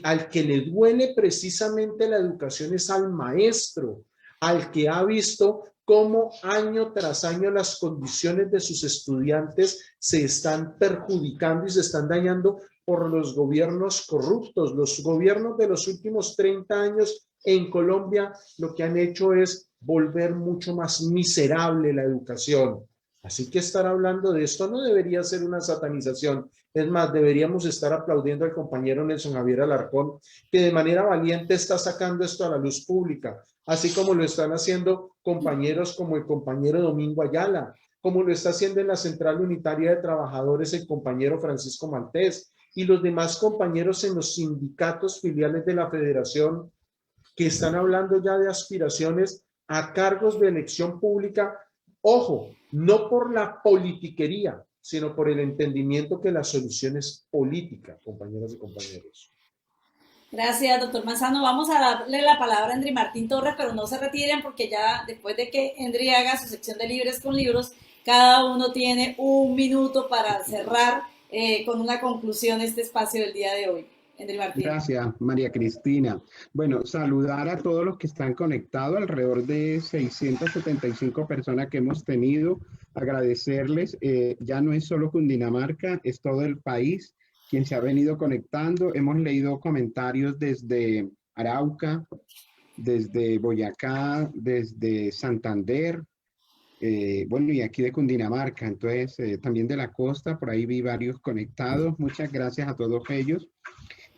al que le duele precisamente la educación es al maestro, al que ha visto cómo año tras año las condiciones de sus estudiantes se están perjudicando y se están dañando por los gobiernos corruptos. Los gobiernos de los últimos 30 años en Colombia lo que han hecho es volver mucho más miserable la educación. Así que estar hablando de esto no debería ser una satanización. Es más, deberíamos estar aplaudiendo al compañero Nelson Javier Alarcón, que de manera valiente está sacando esto a la luz pública, así como lo están haciendo compañeros como el compañero Domingo Ayala, como lo está haciendo en la Central Unitaria de Trabajadores el compañero Francisco Maltés y los demás compañeros en los sindicatos filiales de la Federación que están hablando ya de aspiraciones a cargos de elección pública. Ojo, no por la politiquería, sino por el entendimiento que la solución es política, compañeras y compañeros. Gracias, doctor Manzano. Vamos a darle la palabra a Endry Martín Torres, pero no se retiren porque ya después de que Endry haga su sección de Libres con Libros, cada uno tiene un minuto para cerrar con una conclusión este espacio del día de hoy. Endry Martín. Gracias, María Cristina. Bueno, saludar a todos los que están conectados, alrededor de 675 personas que hemos tenido, agradecerles. Ya no es solo Cundinamarca, es todo el país quien se ha venido conectando. Hemos leído comentarios desde Arauca, desde Boyacá, desde Santander, bueno, y aquí de Cundinamarca, entonces también de la costa, por ahí vi varios conectados. Muchas gracias a todos ellos.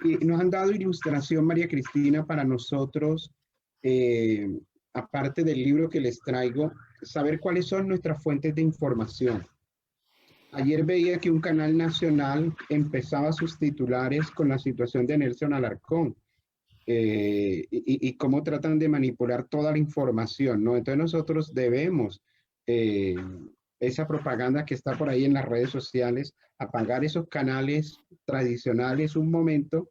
Y nos han dado ilustración, María Cristina, para nosotros, aparte del libro que les traigo, saber cuáles son nuestras fuentes de información. Ayer veía que un canal nacional empezaba sus titulares con la situación de Nelson Alarcón y cómo tratan de manipular toda la información, ¿no? Entonces nosotros debemos, esa propaganda que está por ahí en las redes sociales, apagar esos canales tradicionales un momento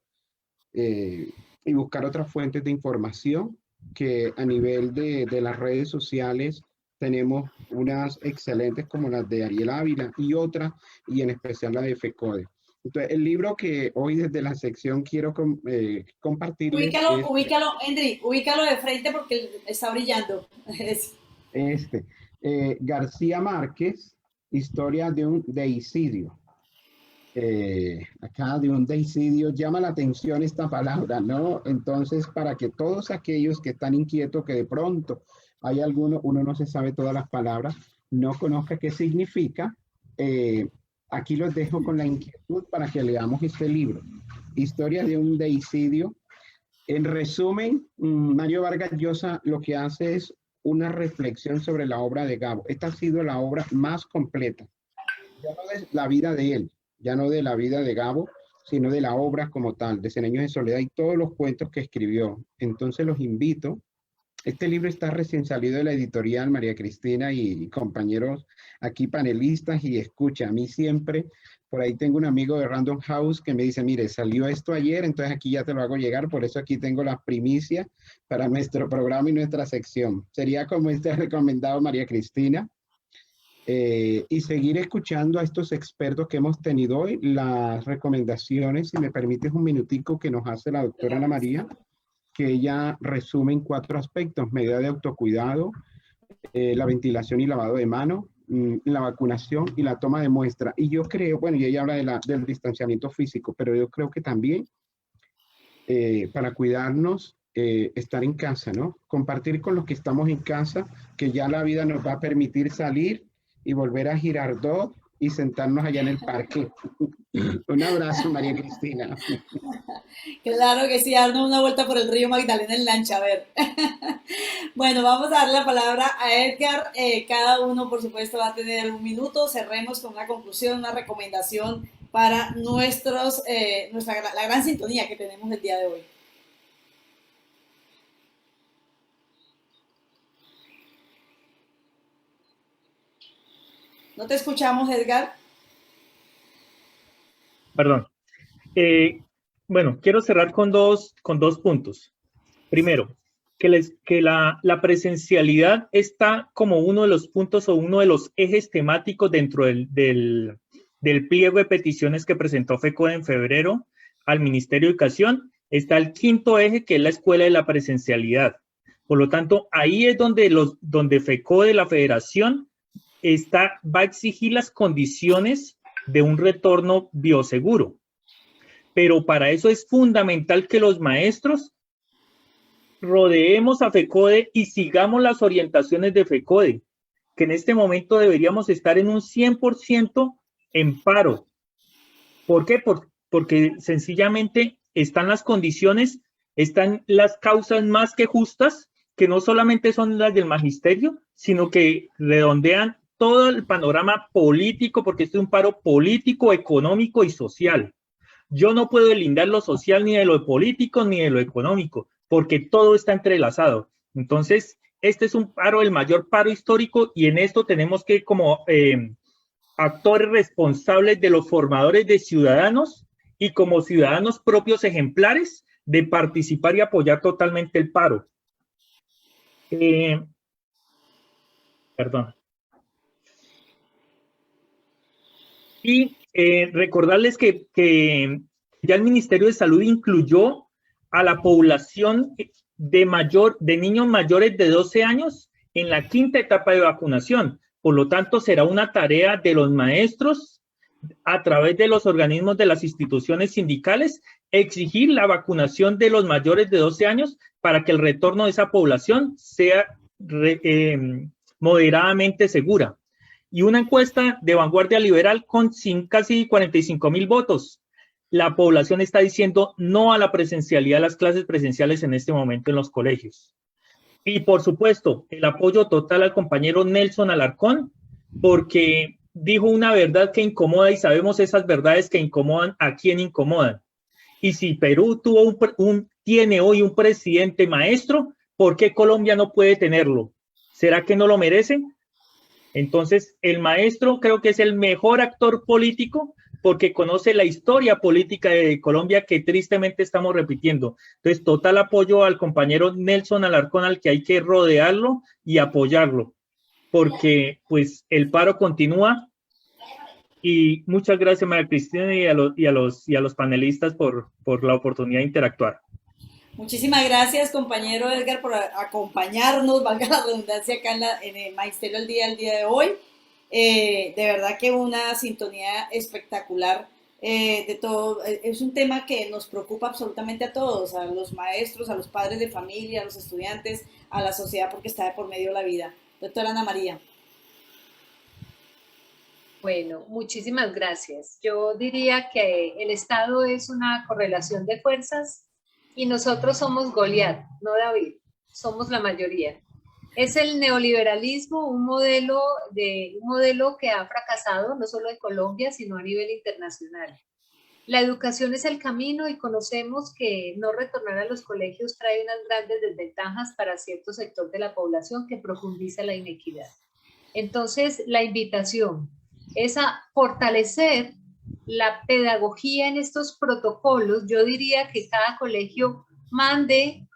y buscar otras fuentes de información que a nivel de las redes sociales tenemos unas excelentes como las de Ariel Ávila y otras, y en especial la de FECODE. Entonces, el libro que hoy desde la sección quiero compartirles Ubícalo, Endry, ubícalo de frente porque está brillando. García Márquez, Historia de un deicidio. Acá de un deicidio llama la atención esta palabra, ¿no? Entonces, para que todos aquellos que están inquietos, que de pronto hay alguno, uno no se sabe todas las palabras, no conozca qué significa, aquí los dejo con la inquietud para que leamos este libro, Historia de un deicidio. En resumen, Mario Vargas Llosa lo que hace es una reflexión sobre la obra de Gabo. Esta ha sido la obra más completa, ya no de la vida de él, ya no de la vida de Gabo, sino de la obra como tal, de Cien Años de Soledad y todos los cuentos que escribió. Entonces los invito. Este libro está recién salido de la editorial, María Cristina y compañeros aquí panelistas, y escucha, a mí siempre, por ahí tengo un amigo de Random House que me dice, mire, salió esto ayer, entonces aquí ya te lo hago llegar, por eso aquí tengo las primicias para nuestro programa y nuestra sección. Sería como este recomendado, María Cristina, y seguir escuchando a estos expertos que hemos tenido hoy, las recomendaciones, si me permites un minutico, que nos hace la doctora Ana María, que ella resume en 4 aspectos: medida de autocuidado, la ventilación y lavado de manos, la vacunación y la toma de muestra. Y yo creo, bueno, y ella habla del distanciamiento físico, pero yo creo que también para cuidarnos, estar en casa, ¿no? Compartir con los que estamos en casa, que ya la vida nos va a permitir salir y volver a Girardot y sentarnos allá en el parque. Un abrazo, María Cristina. Claro que sí, darnos una vuelta por el río Magdalena en lancha, a ver. Bueno, vamos a dar la palabra a Edgar. Cada uno, por supuesto, va a tener un minuto. Cerremos con una conclusión, una recomendación para la gran sintonía que tenemos el día de hoy. No te escuchamos, Edgar. Perdón. Bueno, quiero cerrar con dos puntos. Primero, que la presencialidad está como uno de los puntos o uno de los ejes temáticos dentro del pliego de peticiones que presentó FECODE en febrero al Ministerio de Educación. Está el 5º eje, que es la escuela de la presencialidad. Por lo tanto, ahí es donde FECODE, la federación, va a exigir las condiciones de un retorno bioseguro. Pero para eso es fundamental que los maestros rodeemos a FECODE y sigamos las orientaciones de FECODE, que en este momento deberíamos estar en un 100% en paro. ¿Por qué? Porque sencillamente están las condiciones, están las causas más que justas, que no solamente son las del magisterio, sino que redondean todo el panorama político, porque este es un paro político, económico y social. Yo no puedo deslindar lo social ni de lo político ni de lo económico. porque todo está entrelazado. Entonces, este es un paro, el mayor paro histórico, y en esto tenemos que, como actores responsables de los formadores de ciudadanos y como ciudadanos propios ejemplares, de participar y apoyar totalmente el paro. Perdón. Y recordarles que ya el Ministerio de Salud incluyó a la población de niños mayores de 12 años en la 5ª etapa de vacunación. Por lo tanto, será una tarea de los maestros, a través de los organismos de las instituciones sindicales, exigir la vacunación de los mayores de 12 años para que el retorno de esa población sea moderadamente segura. Y una encuesta de Vanguardia Liberal con casi 45.000 votos. La población está diciendo no a la presencialidad de las clases presenciales en este momento en los colegios. Y por supuesto, el apoyo total al compañero Nelson Alarcón, porque dijo una verdad que incomoda y sabemos esas verdades que incomodan a quien incomodan. Y si Perú tiene hoy un presidente maestro, ¿por qué Colombia no puede tenerlo? ¿Será que no lo merece? Entonces, el maestro creo que es el mejor actor político porque conoce la historia política de Colombia que tristemente estamos repitiendo. Entonces, total apoyo al compañero Nelson Alarcón, al que hay que rodearlo y apoyarlo, porque pues el paro continúa. Y muchas gracias, María Cristina, y a los panelistas por la oportunidad de interactuar. Muchísimas gracias, compañero Edgar, por acompañarnos, valga la redundancia, acá en el Magisterio el día de hoy. De verdad que una sintonía espectacular de todo. Es un tema que nos preocupa absolutamente a todos, a los maestros, a los padres de familia, a los estudiantes, a la sociedad, porque está de por medio la vida. Doctora Ana María. Bueno, muchísimas gracias. Yo diría que el Estado es una correlación de fuerzas y nosotros somos Goliat, no David, somos la mayoría. Es el neoliberalismo, un modelo que ha fracasado no solo en Colombia, sino a nivel internacional. La educación es el camino y conocemos que no retornar a los colegios trae unas grandes desventajas para cierto sector de la población que profundiza la inequidad. Entonces, la invitación es a fortalecer la pedagogía en estos protocolos. Yo diría que cada colegio mande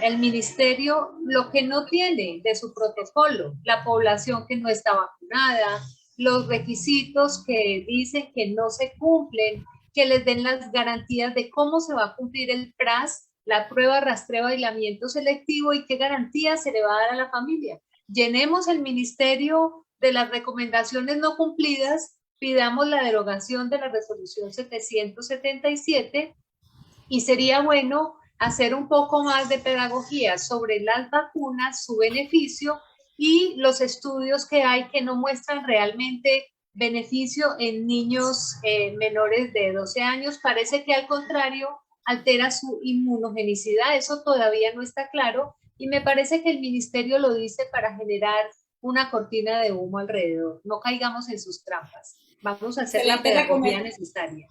al ministerio lo que no tiene de su protocolo, la población que no está vacunada, los requisitos que dicen que no se cumplen, que les den las garantías de cómo se va a cumplir el PRAS, la prueba, rastreo, aislamiento selectivo, y qué garantías se le va a dar a la familia. Llenemos el ministerio de las recomendaciones no cumplidas, pidamos la derogación de la resolución 777 y sería bueno hacer un poco más de pedagogía sobre las vacunas, su beneficio y los estudios que hay que no muestran realmente beneficio en niños menores de 12 años. Parece que al contrario altera su inmunogenicidad, eso todavía no está claro y me parece que el ministerio lo dice para generar una cortina de humo alrededor. No caigamos en sus trampas. Vamos a hacer la pedagogía necesaria.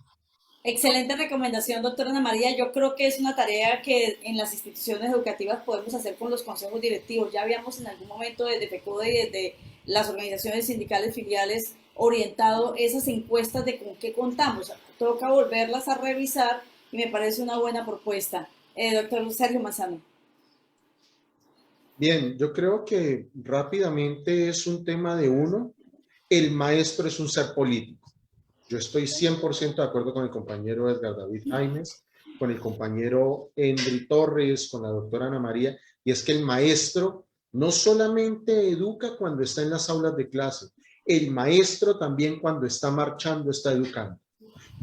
Excelente recomendación, doctora Ana María. Yo creo que es una tarea que en las instituciones educativas podemos hacer con los consejos directivos. Ya habíamos en algún momento desde FECODE y desde las organizaciones sindicales filiales orientado esas encuestas de con qué contamos. Toca volverlas a revisar y me parece una buena propuesta. Doctor Sergio Manzano. Bien, yo creo que rápidamente es un tema de uno. El maestro es un ser político. Yo estoy 100% de acuerdo con el compañero Edgar David Jaimes, con el compañero Endry Torres, con la doctora Ana María, y es que el maestro no solamente educa cuando está en las aulas de clase, el maestro también cuando está marchando está educando.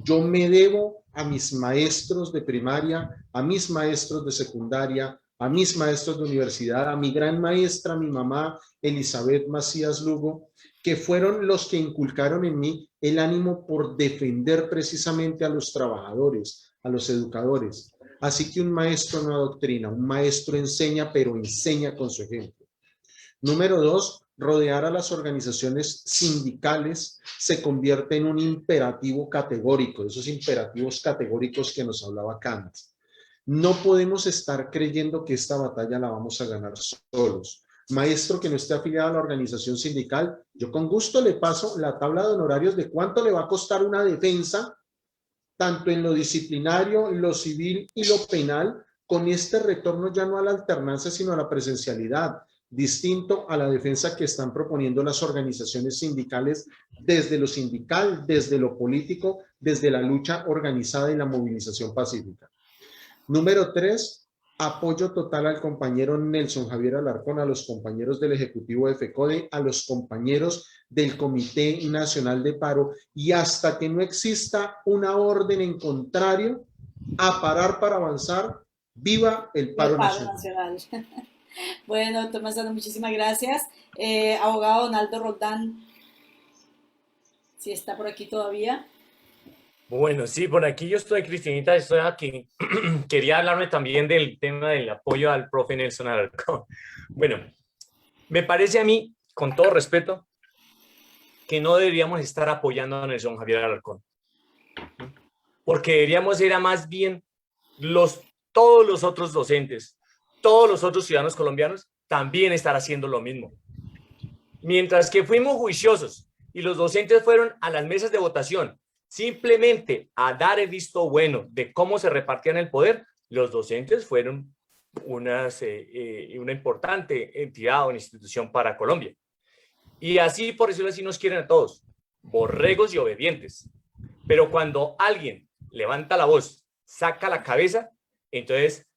Yo me debo a mis maestros de primaria, a mis maestros de secundaria, a mis maestros de universidad, a mi gran maestra, mi mamá Elizabeth Macías Lugo, que fueron los que inculcaron en mí el ánimo por defender precisamente a los trabajadores, a los educadores. Así que un maestro no adoctrina, un maestro enseña, pero enseña con su ejemplo. Número 2, rodear a las organizaciones sindicales se convierte en un imperativo categórico, esos imperativos categóricos que nos hablaba Kant. No podemos estar creyendo que esta batalla la vamos a ganar solos. Maestro que no esté afiliado a la organización sindical, yo con gusto le paso la tabla de honorarios de cuánto le va a costar una defensa, tanto en lo disciplinario, lo civil y lo penal, con este retorno ya no a la alternancia, sino a la presencialidad, distinto a la defensa que están proponiendo las organizaciones sindicales desde lo sindical, desde lo político, desde la lucha organizada y la movilización pacífica. Número 3, apoyo total al compañero Nelson Javier Alarcón, a los compañeros del Ejecutivo de FECODE, a los compañeros del Comité Nacional de Paro, y hasta que no exista una orden en contrario, a parar para avanzar, viva el paro nacional. Bueno, doctor Manzano, muchísimas gracias. Abogado Donaldo Roldán, si está por aquí todavía. Bueno, sí, por aquí yo estoy, Cristinita, estoy aquí. Quería hablarme también del tema del apoyo al profe Nelson Alarcón. Bueno, me parece a mí, con todo respeto, que no deberíamos estar apoyando a Nelson Javier Alarcón. Porque deberíamos ir a más bien todos los otros docentes, todos los otros ciudadanos colombianos, también estar haciendo lo mismo. Mientras que fuimos juiciosos y los docentes fueron a las mesas de votación, simplemente a dar el visto bueno de cómo se repartían el poder, los docentes fueron una importante entidad o una institución para Colombia. Y así, por decirlo así, nos quieren a todos, borregos y obedientes. Pero cuando alguien levanta la voz, saca la cabeza, entonces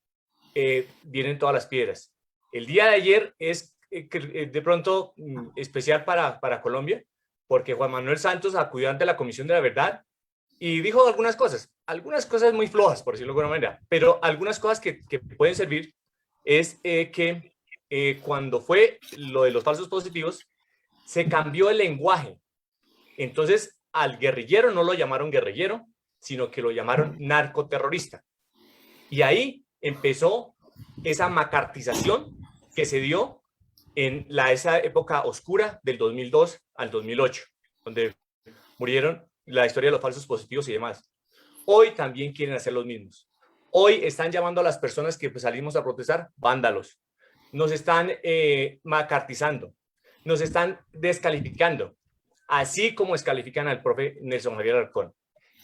vienen todas las piedras. El día de ayer es de pronto especial para Colombia, porque Juan Manuel Santos acudió ante la Comisión de la Verdad y dijo algunas cosas muy flojas, por decirlo de alguna manera, pero algunas cosas que pueden servir es que cuando fue lo de los falsos positivos, se cambió el lenguaje. Entonces, al guerrillero no lo llamaron guerrillero, sino que lo llamaron narcoterrorista. Y ahí empezó esa macartización que se dio en esa época oscura del 2002 al 2008, donde murieron la historia de los falsos positivos y demás. Hoy también quieren hacer los mismos. Hoy están llamando a las personas que salimos a protestar vándalos. Nos están macartizando, nos están descalificando, así como descalifican al profe Nelson Javier Alarcón.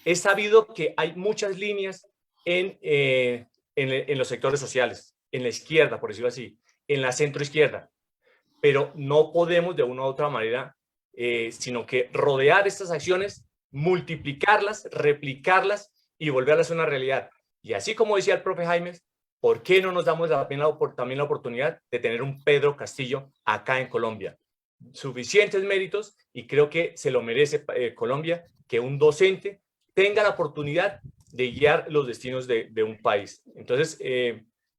Es sabido que hay muchas líneas en los sectores sociales, en la izquierda, por decirlo así, en la centroizquierda, pero no podemos de una u otra manera, sino que rodear estas acciones, multiplicarlas, replicarlas y volverlas una realidad. Y así como decía el profe Jaime, ¿por qué no nos damos también la oportunidad de tener un Pedro Castillo acá en Colombia? Suficientes méritos, y creo que se lo merece Colombia, que un docente tenga la oportunidad de guiar los destinos de un país. Entonces,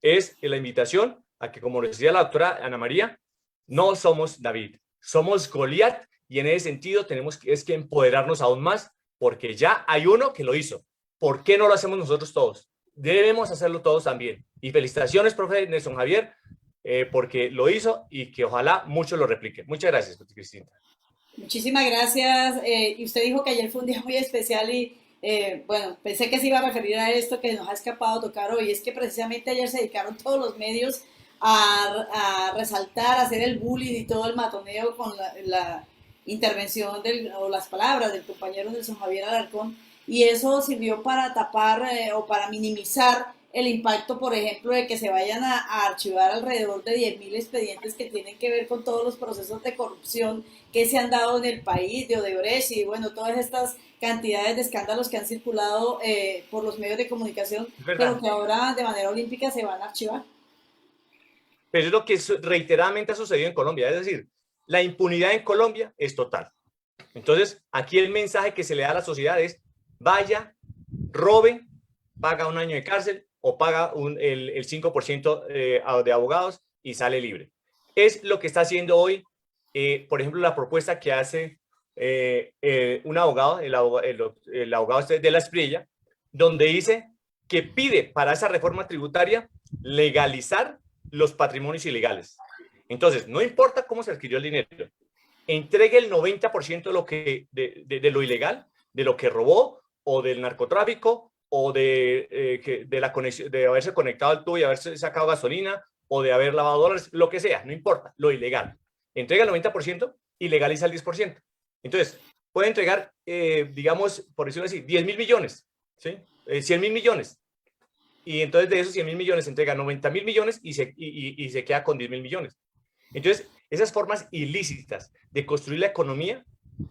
es la invitación a que, como decía la doctora Ana María, no somos David, somos Goliat, y en ese sentido tenemos que empoderarnos aún más, porque ya hay uno que lo hizo. ¿Por qué no lo hacemos nosotros todos? Debemos hacerlo todos también. Y felicitaciones, profe Nelson Javier, porque lo hizo y que ojalá muchos lo repliquen. Muchas gracias, Cristina. Muchísimas gracias. Y usted dijo que ayer fue un día muy especial y bueno, pensé que se iba a referir a esto que nos ha escapado tocar hoy. Es que precisamente ayer se dedicaron todos los medios a resaltar, a hacer el bullying y todo el matoneo con la intervención o las palabras del compañero Nelson Javier Alarcón, y eso sirvió para tapar o para minimizar el impacto, por ejemplo, de que se vayan a archivar alrededor de 10.000 expedientes que tienen que ver con todos los procesos de corrupción que se han dado en el país, de Odebrecht y bueno, todas estas cantidades de escándalos que han circulado por los medios de comunicación, pero que ahora de manera olímpica se van a archivar. Pero es lo que reiteradamente ha sucedido en Colombia, es decir, la impunidad en Colombia es total. Entonces, aquí el mensaje que se le da a la sociedad es: vaya, robe, paga un año de cárcel o paga el 5% de abogados y sale libre. Es lo que está haciendo hoy, por ejemplo, la propuesta que hace un abogado, el abogado de la Espriella, donde dice que pide para esa reforma tributaria legalizar los patrimonios ilegales. Entonces, no importa cómo se adquirió el dinero, entregue el 90% de lo ilegal, de lo que robó, o del narcotráfico, o de la conexión, de haberse conectado al tubo y haberse sacado gasolina, o de haber lavado dólares, lo que sea, no importa, lo ilegal. Entrega el 90% y legaliza el 10%. Entonces, puede entregar, digamos, por decirlo así, 10.000 millones, ¿sí? 100.000 millones. Y entonces de esos 100.000 millones entrega 90.000 millones y se queda con 10.000 millones. Entonces, esas formas ilícitas de construir la economía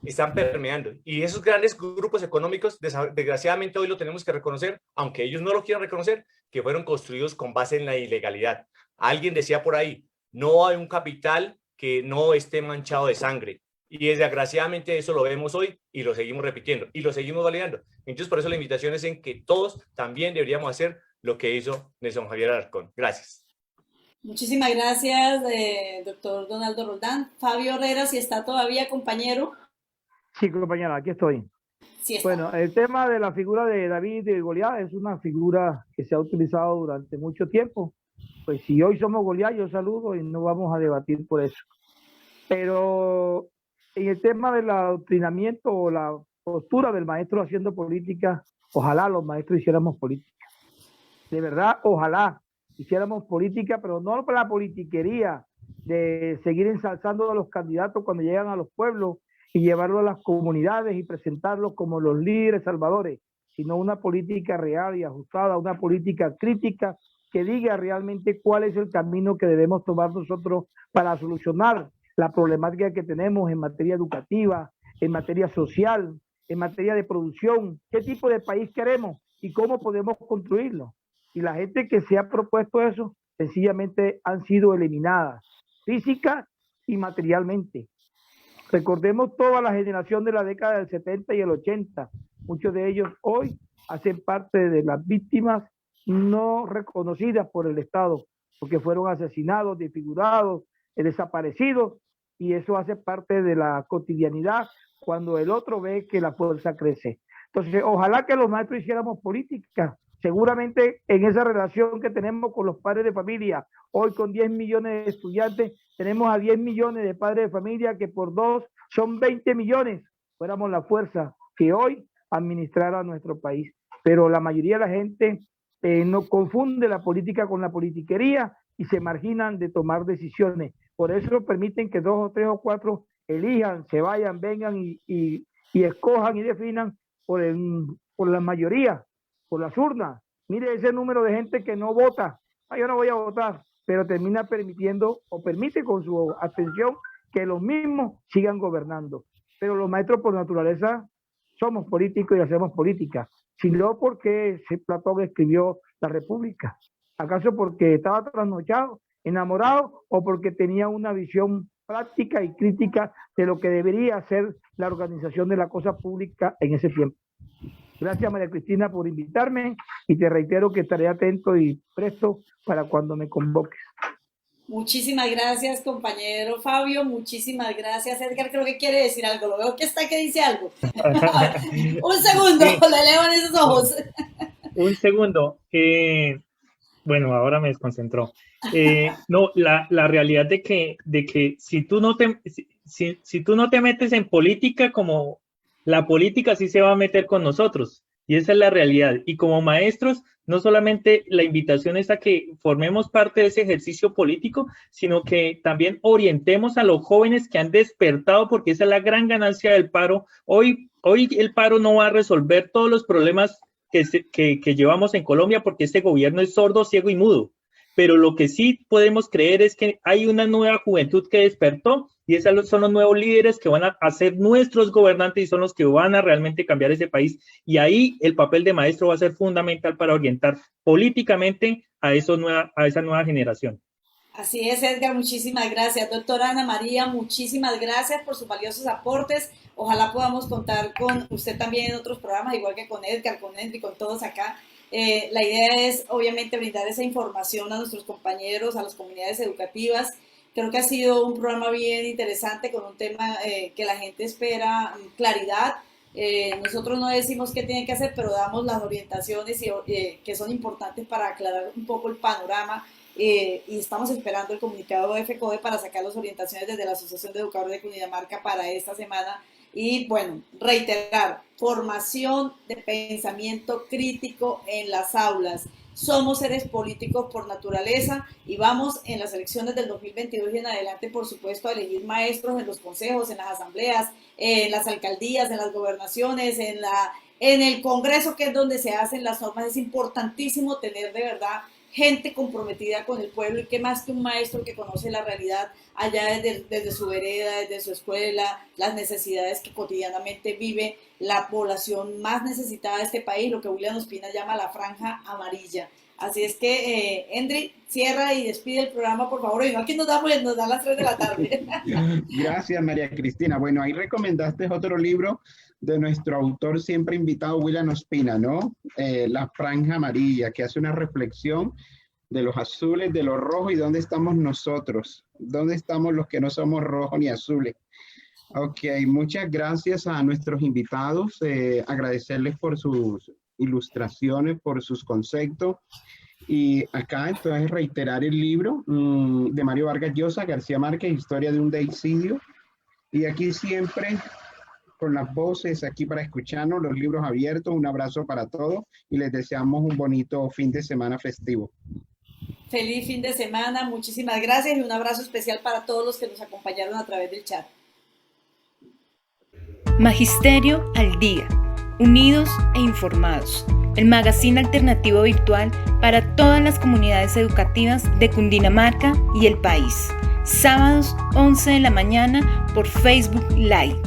están permeando. Y esos grandes grupos económicos, desgraciadamente hoy lo tenemos que reconocer, aunque ellos no lo quieran reconocer, que fueron construidos con base en la ilegalidad. Alguien decía por ahí, no hay un capital que no esté manchado de sangre. Y desgraciadamente eso lo vemos hoy y lo seguimos repitiendo y lo seguimos validando. Entonces, por eso la invitación es en que todos también deberíamos hacer lo que hizo Nelson Javier Alarcón. Gracias. Muchísimas gracias, doctor Donaldo Roldán. Fabio Herrera, si está todavía, compañero. Sí, compañera, aquí estoy. Sí está. Bueno, el tema de la figura de David y Goliat es una figura que se ha utilizado durante mucho tiempo. Pues si hoy somos Goliat, yo saludo y no vamos a debatir por eso. Pero en el tema del adoctrinamiento o la postura del maestro haciendo política, ojalá los maestros hiciéramos política. De verdad, ojalá hiciéramos política, pero no para la politiquería de seguir ensalzando a los candidatos cuando llegan a los pueblos y llevarlos a las comunidades y presentarlos como los líderes salvadores, sino una política real y ajustada, una política crítica que diga realmente cuál es el camino que debemos tomar nosotros para solucionar la problemática que tenemos en materia educativa, en materia social, en materia de producción, qué tipo de país queremos y cómo podemos construirlo. Y la gente que se ha propuesto eso, sencillamente han sido eliminadas, física y materialmente. Recordemos toda la generación de la década del 70 y el 80. Muchos de ellos hoy hacen parte de las víctimas no reconocidas por el Estado, porque fueron asesinados, desfigurados, desaparecidos, y eso hace parte de la cotidianidad cuando el otro ve que la fuerza crece. Entonces, ojalá que los maestros hiciéramos política. Seguramente en esa relación que tenemos con los padres de familia, hoy con 10 millones de estudiantes, tenemos a 10 millones de padres de familia que por 2 son 20 millones. Fuéramos la fuerza que hoy administrara nuestro país. Pero la mayoría de la gente no confunde la política con la politiquería y se marginan de tomar decisiones. Por eso permiten que 2 o 3 o 4 elijan, se vayan, vengan y escojan y definan por la mayoría, por las urnas. Mire ese número de gente que no vota. Yo no voy a votar, pero termina permitiendo o permite con su abstención que los mismos sigan gobernando. Pero los maestros por naturaleza somos políticos y hacemos política. Sino porque Platón escribió la República. ¿Acaso porque estaba trasnochado, enamorado, o porque tenía una visión práctica y crítica de lo que debería ser la organización de la cosa pública en ese tiempo? Gracias, María Cristina, por invitarme, y te reitero que estaré atento y presto para cuando me convoques. Muchísimas gracias, compañero Fabio. Muchísimas gracias, Edgar. Creo que quiere decir algo. Lo veo que está que dice algo. Un segundo, sí. Le leo en esos ojos. Un segundo. Bueno, ahora me desconcentró. No, la realidad de que si tú no te metes en política, como la política sí se va a meter con nosotros. Y esa es la realidad. Y como maestros, no solamente la invitación es a que formemos parte de ese ejercicio político, sino que también orientemos a los jóvenes que han despertado, porque esa es la gran ganancia del paro. Hoy el paro no va a resolver todos los problemas que llevamos en Colombia, porque este gobierno es sordo, ciego y mudo. Pero lo que sí podemos creer es que hay una nueva juventud que despertó, y esos son los nuevos líderes que van a ser nuestros gobernantes y son los que van a realmente cambiar ese país. Y ahí el papel de maestro va a ser fundamental para orientar políticamente a esa nueva generación. Así es, Edgar, muchísimas gracias. Doctora Ana María, muchísimas gracias por sus valiosos aportes. Ojalá podamos contar con usted también en otros programas, igual que con Edgar, con Henry, con todos acá. La idea es, obviamente, brindar esa información a nuestros compañeros, a las comunidades educativas. Creo que ha sido un programa bien interesante con un tema que la gente espera claridad. Nosotros no decimos qué tienen que hacer, pero damos las orientaciones que son importantes para aclarar un poco el panorama. Y estamos esperando el comunicado de FECODE para sacar las orientaciones desde la Asociación de Educadores de Cundinamarca para esta semana Y bueno, reiterar, formación de pensamiento crítico en las aulas. Somos seres políticos por naturaleza y vamos en las elecciones del 2022 y en adelante, por supuesto, a elegir maestros en los consejos, en las asambleas, en las alcaldías, en las gobernaciones, en el Congreso, que es donde se hacen las normas. Es importantísimo tener de verdad gente comprometida con el pueblo, y qué más que un maestro que conoce la realidad allá desde su vereda, desde su escuela, las necesidades que cotidianamente vive la población más necesitada de este país, lo que William Ospina llama la franja amarilla. Así es que, Endri, cierra y despide el programa, por favor. Y no, aquí nos dan las 3 de la tarde. Gracias, María Cristina. Bueno, ahí recomendaste otro libro de nuestro autor siempre invitado, William Ospina, ¿no? La franja amarilla, que hace una reflexión de los azules, de los rojos y dónde estamos nosotros, dónde estamos los que no somos rojos ni azules. Ok, muchas gracias a nuestros invitados, agradecerles por sus ilustraciones, por sus conceptos. Y acá entonces reiterar el libro de Mario Vargas Llosa, García Márquez, Historia de un deicidio. Y aquí siempre con las voces aquí para escucharnos, los libros abiertos. Un abrazo para todos y les deseamos un bonito fin de semana festivo. Feliz fin de semana, muchísimas gracias y un abrazo especial para todos los que nos acompañaron a través del chat. Magisterio al Día, unidos e informados. El magazine alternativo virtual para todas las comunidades educativas de Cundinamarca y el país. Sábados 11 de la mañana por Facebook Live.